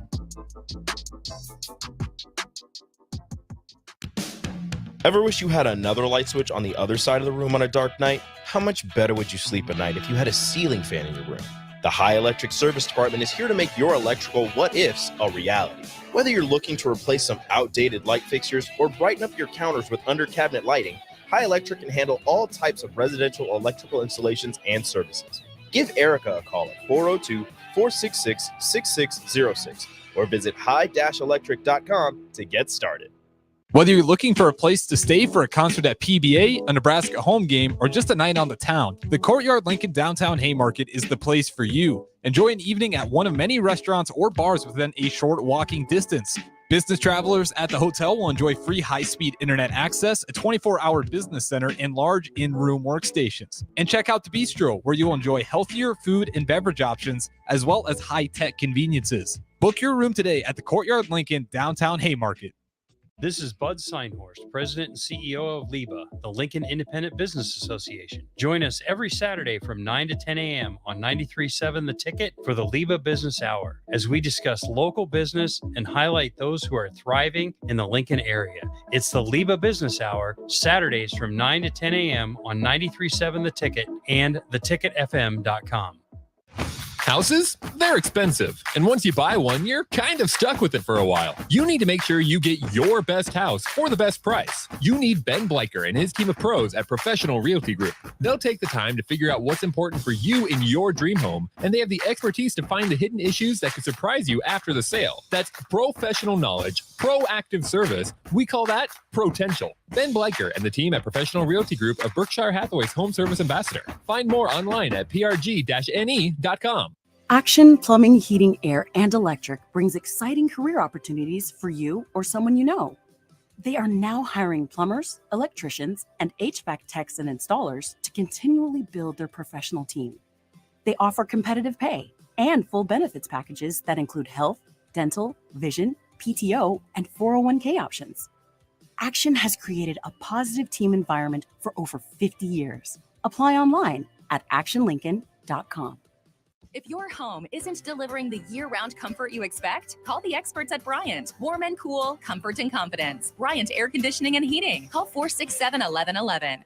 Ever wish you had another light switch on the other side of the room on a dark night? How much better would you sleep at night if you had a ceiling fan in your room? The High Electric Service Department is here to make your electrical what-ifs a reality. Whether you're looking to replace some outdated light fixtures or brighten up your counters with under-cabinet lighting, High Electric can handle all types of residential electrical installations and services. Give Erica a call at 402-466-6606 or visit high-electric.com to get started. Whether you're looking for a place to stay for a concert at PBA, a Nebraska home game, or just a night on the town, the Courtyard Lincoln Downtown Haymarket is the place for you. Enjoy an evening at one of many restaurants or bars within a short walking distance. Business travelers at the hotel will enjoy free high-speed internet access, a 24-hour business center, and large in-room workstations. And check out the Bistro, where you'll enjoy healthier food and beverage options, as well as high-tech conveniences. Book your room today at the Courtyard Lincoln Downtown Haymarket. This is Bud Seinhorst, President and CEO of LIBA, the Lincoln Independent Business Association. Join us every Saturday from 9 to 10 a.m. on 93.7 The Ticket for the LIBA Business Hour, as we discuss local business and highlight those who are thriving in the Lincoln area. It's the LIBA Business Hour, Saturdays from 9 to 10 a.m. on 93.7 The Ticket and theticketfm.com. Houses? They're expensive. And once you buy one, you're kind of stuck with it for a while. You need to make sure you get your best house for the best price. You need Ben Bleicher and his team of pros at Professional Realty Group. They'll take the time to figure out what's important for you in your dream home, and they have the expertise to find the hidden issues that could surprise you after the sale. That's professional knowledge, proactive service. We call that potential. Ben Bleicher and the team at Professional Realty Group of Berkshire Hathaway's Home Service Ambassador. Find more online at prg-ne.com. Action Plumbing, Heating, Air, and Electric brings exciting career opportunities for you or someone you know. They are now hiring plumbers, electricians, and HVAC techs and installers to continually build their professional team. They offer competitive pay and full benefits packages that include health, dental, vision, PTO, and 401k options. Action has created a positive team environment for over 50 years. Apply online at actionlincoln.com. If your home isn't delivering the year-round comfort you expect, call the experts at Bryant. Warm and cool, comfort and confidence. Bryant Air Conditioning and Heating. Call 467-1111.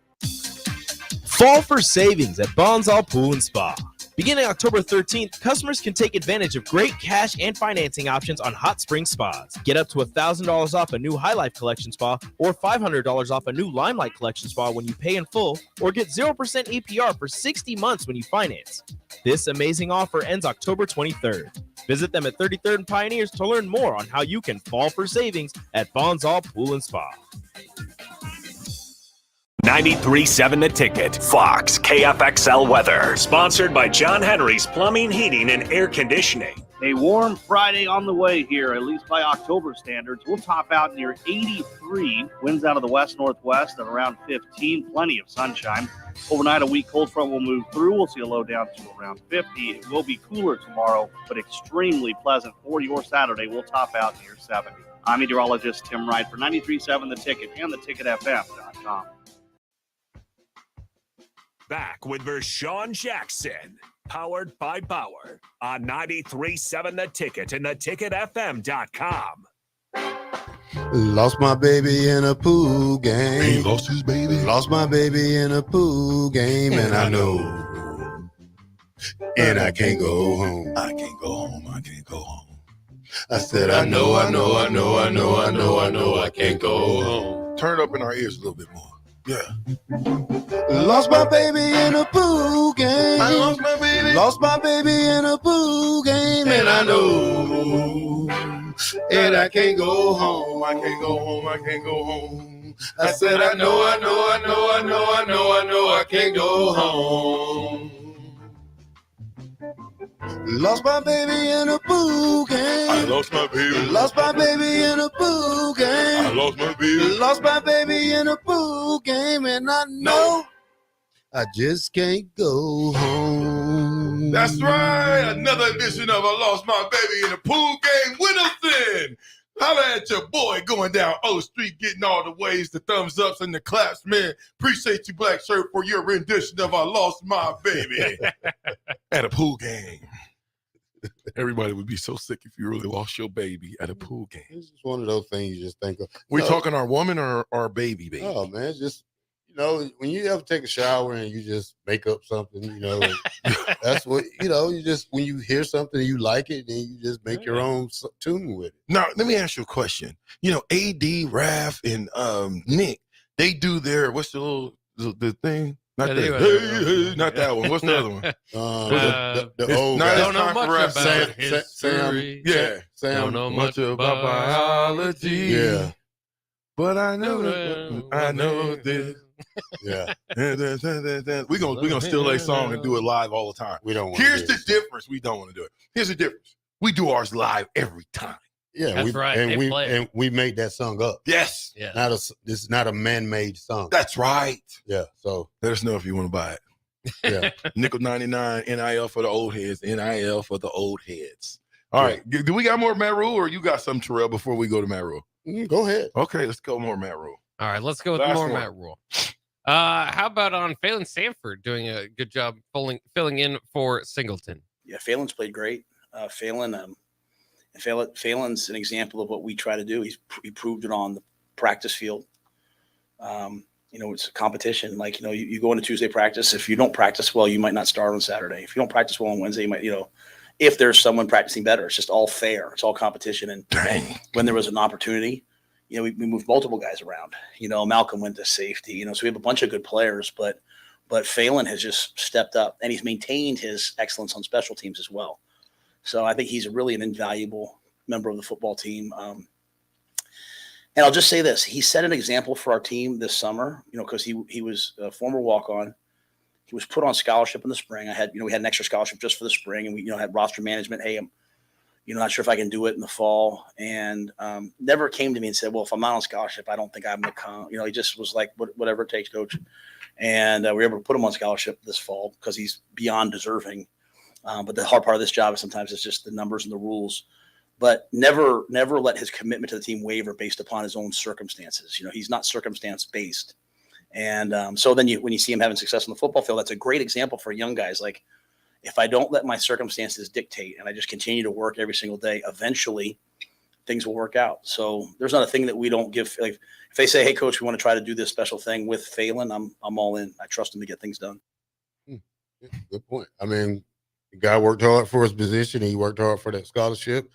Fall for savings at Bonsall Pool and Spa. Beginning October 13th, customers can take advantage of great cash and financing options on hot spring spas. Get up to $1,000 off a new High Life Collection spa or $500 off a new Limelight Collection spa when you pay in full, or get 0% APR for 60 months when you finance. This amazing offer ends October 23rd. Visit them at 33rd and Pioneers to learn more on how you can fall for savings at Bonsall Pool and Spa. 93.7 The Ticket, Fox, KFXL weather. Sponsored by John Henry's Plumbing, Heating, and Air Conditioning. A warm Friday on the way here, at least by October standards. We'll top out near 83. Winds out of the west-northwest at around 15. Plenty of sunshine. Overnight, a weak cold front will move through. We'll see a low down to around 50. It will be cooler tomorrow, but extremely pleasant for your Saturday. We'll top out near 70. I'm meteorologist Tim Wright for 93.7 The Ticket and theticketfm.com. Back with Vershawn Jackson, powered by Bauer, on 93.7 The Ticket and theticketfm.com. Lost my baby in a pool game. He lost his baby. Lost my baby in a pool game, and I know. And I can't go home. I can't go home. I can't go home. I said, I know, I can't go home. Turn it up in our ears a little bit more. Yeah. Lost my baby in a pool game. I lost my baby. Lost my baby in a pool game, and I know. And I can't go home. I can't go home. I can't go home. I said, I know, I can't go home. Lost my baby in a pool game. I lost my baby. Lost my baby in a pool game. I lost my baby. Lost my baby in a pool game, and I know I just can't go home. That's right. Another edition of I Lost My Baby in the Pool Game. Winnelson. Holla at your boy going down O Street, getting all the waves, the thumbs ups, and the claps, man. Appreciate you, Black Shirt, for your rendition of I Lost My Baby at a pool game. Everybody would be so sick if you really lost your baby at a pool game. It's just one of those things you just think of. We talking our woman or our baby? Oh, man, it's just, when you ever take a shower and you just make up something, that's what, you just, when you hear something and you like it, then you just make your own tune with it. Now, let me ask you a question. AD, Raph, and Nick, they do their, what's the thing? Not that, not that one. What's the other one? The old guy. Don't know much about history. Yeah. Don't Sam, know much much about biology. Yeah. But I know this. Yeah. We're gonna steal a song and do it live all the time. We don't want Here's to the difference. We don't want to do it. Here's the difference. We do ours live every time. Yeah, That's right. And They we play it. and we made that song up. Yes. Yeah. It's not a man-made song. That's right. Yeah. So Let us know if you want to buy it. yeah. Nickel 99, NIL for the old heads, NIL for the old heads. All right. Do we got more Matt Rule, or you got some, Terrell, before we go to Matt Rule? Go ahead. Okay, let's go more Matt Rule. All right, let's go with Last more one. Matt Rule. How about on Phelan Sanford doing a good job filling in for Singleton? Yeah, Phelan's played great. Phelan's an example of what we try to do. He proved it on the practice field. It's a competition. Like, you go into Tuesday practice. If you don't practice well, you might not start on Saturday. If you don't practice well on Wednesday, you might, if there's someone practicing better, it's just all fair. It's all competition. And when there was an opportunity, we moved multiple guys around. Malcolm went to safety. So we have a bunch of good players, but Phelan has just stepped up, and he's maintained his excellence on special teams as well. So I think he's really an invaluable member of the football team. And I'll just say this: he set an example for our team this summer. Because he was a former walk-on. He was put on scholarship in the spring. We had an extra scholarship just for the spring, and we had roster management. Hey, I'm not sure if I can do it in the fall, and never came to me and said, well, if I'm not on scholarship, I don't think I'm going to come. He just was like, whatever it takes, coach. And we were able to put him on scholarship this fall because he's beyond deserving. But the hard part of this job is sometimes it's just the numbers and the rules, but never let his commitment to the team waver based upon his own circumstances. He's not circumstance based. And so then when you see him having success on the football field, that's a great example for young guys. Like, if I don't let my circumstances dictate and I just continue to work every single day, eventually things will work out. So there's not a thing that we don't give. Like, if they say, hey, coach, we want to try to do this special thing with Phelan, I'm all in. I trust him to get things done. Good point. I mean, the guy worked hard for his position. He worked hard for that scholarship.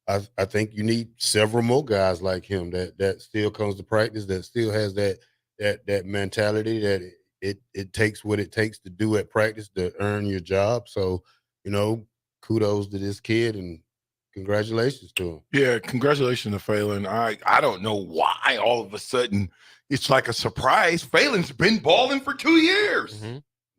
I think you need several more guys like him that still comes to practice, that still has that mentality that it takes what it takes to do at practice to earn your job. So, kudos to this kid and congratulations to him. Yeah, congratulations to Phelan. I don't know why all of a sudden it's like a surprise. Phelan's been balling for 2 years.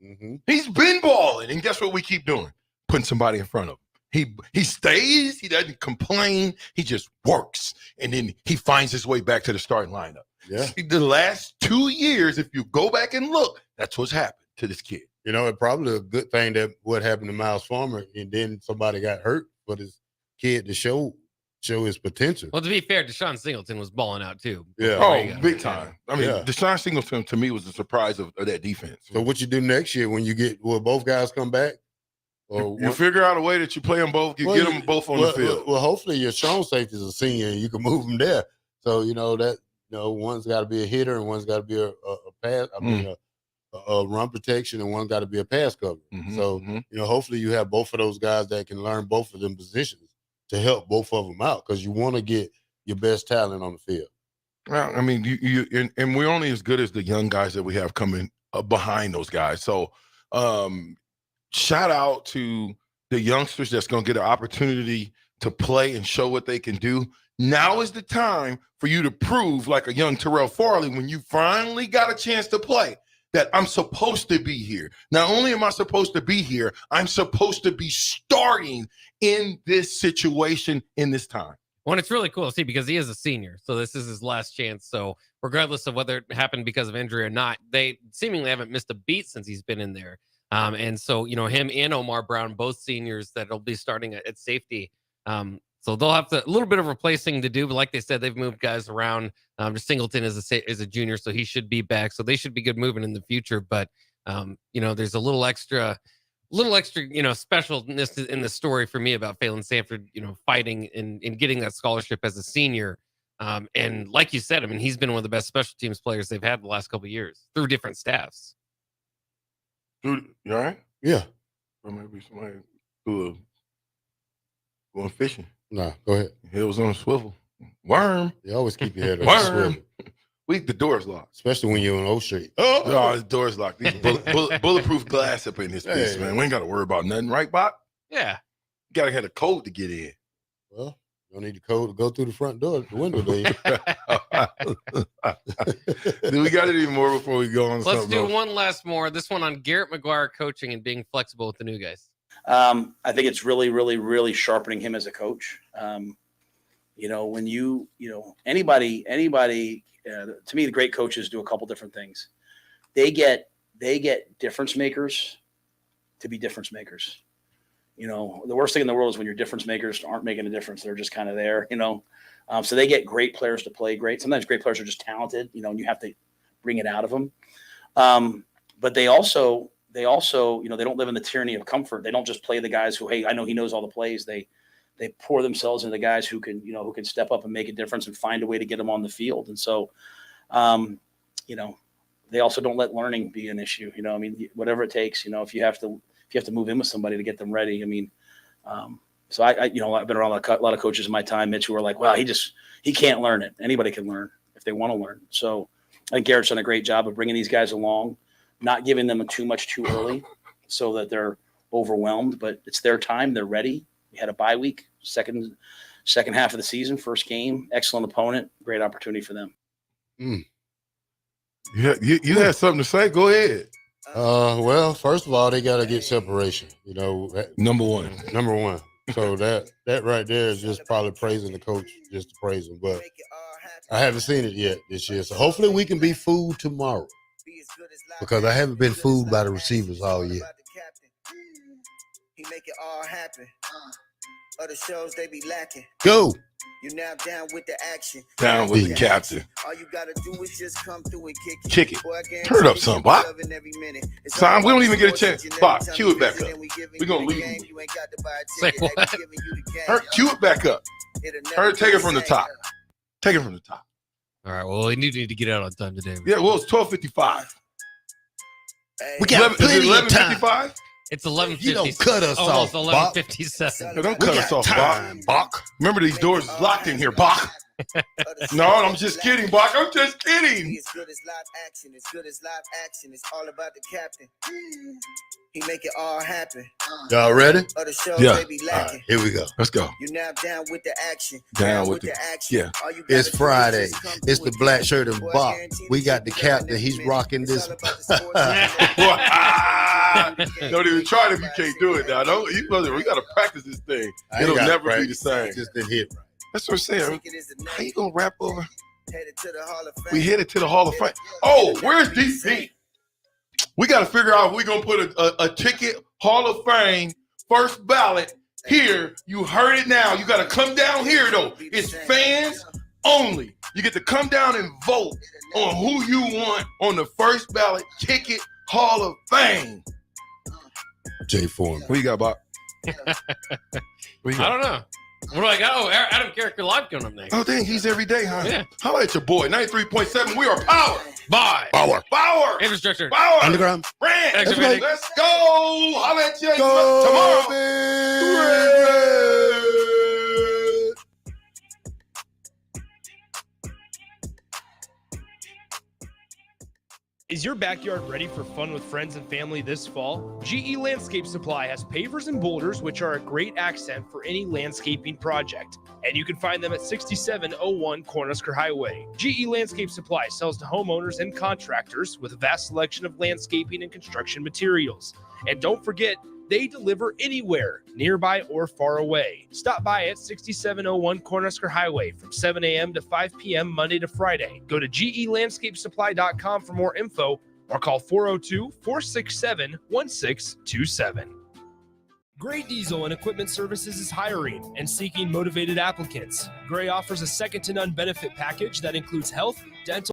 Mm-hmm. He's been balling, and guess what we keep doing? Putting somebody in front of him. He stays. He doesn't complain. He just works, and then he finds his way back to the starting lineup. Yeah. The last 2 years, if you go back and look, that's what's happened to this kid. It probably a good thing that what happened to Miles Farmer, and then somebody got hurt for this kid to show his potential. Well, to be fair, Deshaun Singleton was balling out too. Yeah. Oh, big time. I mean, Yeah. Deshaun Singleton to me was a surprise of that defense. So what you do next year when will both guys come back? Or You figure out a way that you play them both. You get them both on the field. Well, hopefully your strong safety is a senior and you can move them there. So one's got to be a hitter and one's got to be a pass. I mean, a run protection, and one got to be a pass cover. So hopefully you have both of those guys that can learn both of them positions to help both of them out, because you want to get your best talent on the field. Well, I mean, and we're only as good as the young guys that we have coming behind those guys. So, shout out to the youngsters that's going to get an opportunity to play and show what they can do. Now is the time for you to prove, like a young Terrell Farley, when you finally got a chance to play. that I'm supposed to be here. Not only am I supposed to be here, I'm supposed to be starting in this situation in this time. Well, it's really cool to see because he is a senior. So this is his last chance. So regardless of whether it happened because of injury or not, they seemingly haven't missed a beat since he's been in there. And so, him and Omar Brown, both seniors that'll be starting at safety. So they'll have a little bit of replacing to do. But like they said, they've moved guys around. Just Singleton is a junior, so he should be back. So they should be good moving in the future. But, there's a little extra, specialness in the story for me about Phelan Sanford, fighting and getting that scholarship as a senior. And like you said, I mean, he's been one of the best special teams players they've had the last couple of years through different staffs. Dude, you all right? Yeah. Or maybe somebody going fishing. Nah, go ahead. It was on a swivel. Worm. You always keep your head on a swivel. The door's locked. Especially when you're on O Street. Oh, the door's locked. These bulletproof glass up in this piece, man. We ain't got to worry about nothing, right, Bob? Yeah. You got to have a code to get in. Well, you don't need the code to go through the front door, the window, do you? Do we got any more before we go on? Let's do one last more. This one on Garrett McGuire coaching and being flexible with the new guys. I think it's really, really, really sharpening him as a coach. When anybody, to me, the great coaches do a couple different things. They get difference makers to be difference makers. The worst thing in the world is when your difference makers aren't making a difference. They're just kind of there, so they get great players to play great. Sometimes great players are just talented, and you have to bring it out of them. But they also, they don't live in the tyranny of comfort. They don't just play the guys who, hey, I know he knows all the plays. They pour themselves into the guys who can step up and make a difference and find a way to get them on the field. And so, they also don't let learning be an issue. Whatever it takes, if you have to move in with somebody to get them ready. So I've been around a lot of coaches in my time, Mitch, who are like, well, he can't learn it. Anybody can learn if they want to learn. So I think Garrett's done a great job of bringing these guys along, not giving them too much too early so that they're overwhelmed, but it's their time. They're ready. We had a bye week, second half of the season, first game, excellent opponent, great opportunity for them. Yeah, you had something to say? Go ahead. Well, first of all, they got to get separation. Number one. So that right there is just probably praising the coach, just to praise him. But I haven't seen it yet this year. So hopefully we can be fooled tomorrow, because I haven't been fooled by the receivers all year. He make it all happen. Other shows they be lacking. Go. You now down with the action. Down with the captain. All you gotta do is just come through and kick it. Turn it up some, Bob. Son, we don't even get a chance. Bob, cue it back up. We're gonna leave him. Say what? Cue it back up. Take it from the top. Take it from the top. All right. Well, we need to get out on time today. Yeah. Well, it's 12:55. We got plenty of time. It's 11:50. You don't cut us off, Almost 11:57. No, don't cut us off, Bach. Remember, these doors is locked in here, Bach. No, I'm just kidding, Bach. I'm just kidding. It's good as live action. It's good as live action. It's all about the captain. He make it all happen. Y'all ready? Other shows Yeah. they be lacking. Here we go. Let's go. You now down with the action. Down with the action. yeah. All you gotta It's do is Friday. just come It's through the and black kick it. shirt and Boy, I Bob. guarantee We this got the is better captain. than He's minute. rocking It's this. all about the sports. Don't even try it if you can't do it now. We got to practice this thing. I ain't It'll gotta never be the practice. same. It just didn't hit right. That's what I'm saying. How you gonna rap over? Headed to the Hall of Fame. We headed to the Hall of Fame. Oh, where's DP? We got to figure out if we're gonna put a ticket Hall of Fame first ballot here. You heard it now. You got to come down here though. It's fans only. You get to come down and vote on who you want on the first ballot ticket Hall of Fame. Jay Foreman. What you got, Bob? I don't know. What do I got? Oh, Adam Carricker Live coming up next. Oh, dang, he's every day, huh? Yeah. How about your boy? 93.7. We are powered by Power. Infrastructure. Power. Underground. Brand. Excavating. Let's go. I'll let you Go, tomorrow. Is your backyard ready for fun with friends and family this fall? GE Landscape Supply has pavers and boulders, which are a great accent for any landscaping project. And you can find them at 6701 Cornhusker Highway. GE Landscape Supply sells to homeowners and contractors with a vast selection of landscaping and construction materials. And don't forget, they deliver anywhere, nearby or far away. Stop by at 6701 Cornhusker Highway from 7 a.m. to 5 p.m. Monday to Friday. Go to gelandscapesupply.com for more info or call 402-467-1627. Gray Diesel and Equipment Services is hiring and seeking motivated applicants. Gray offers a second-to-none benefit package that includes health, dental,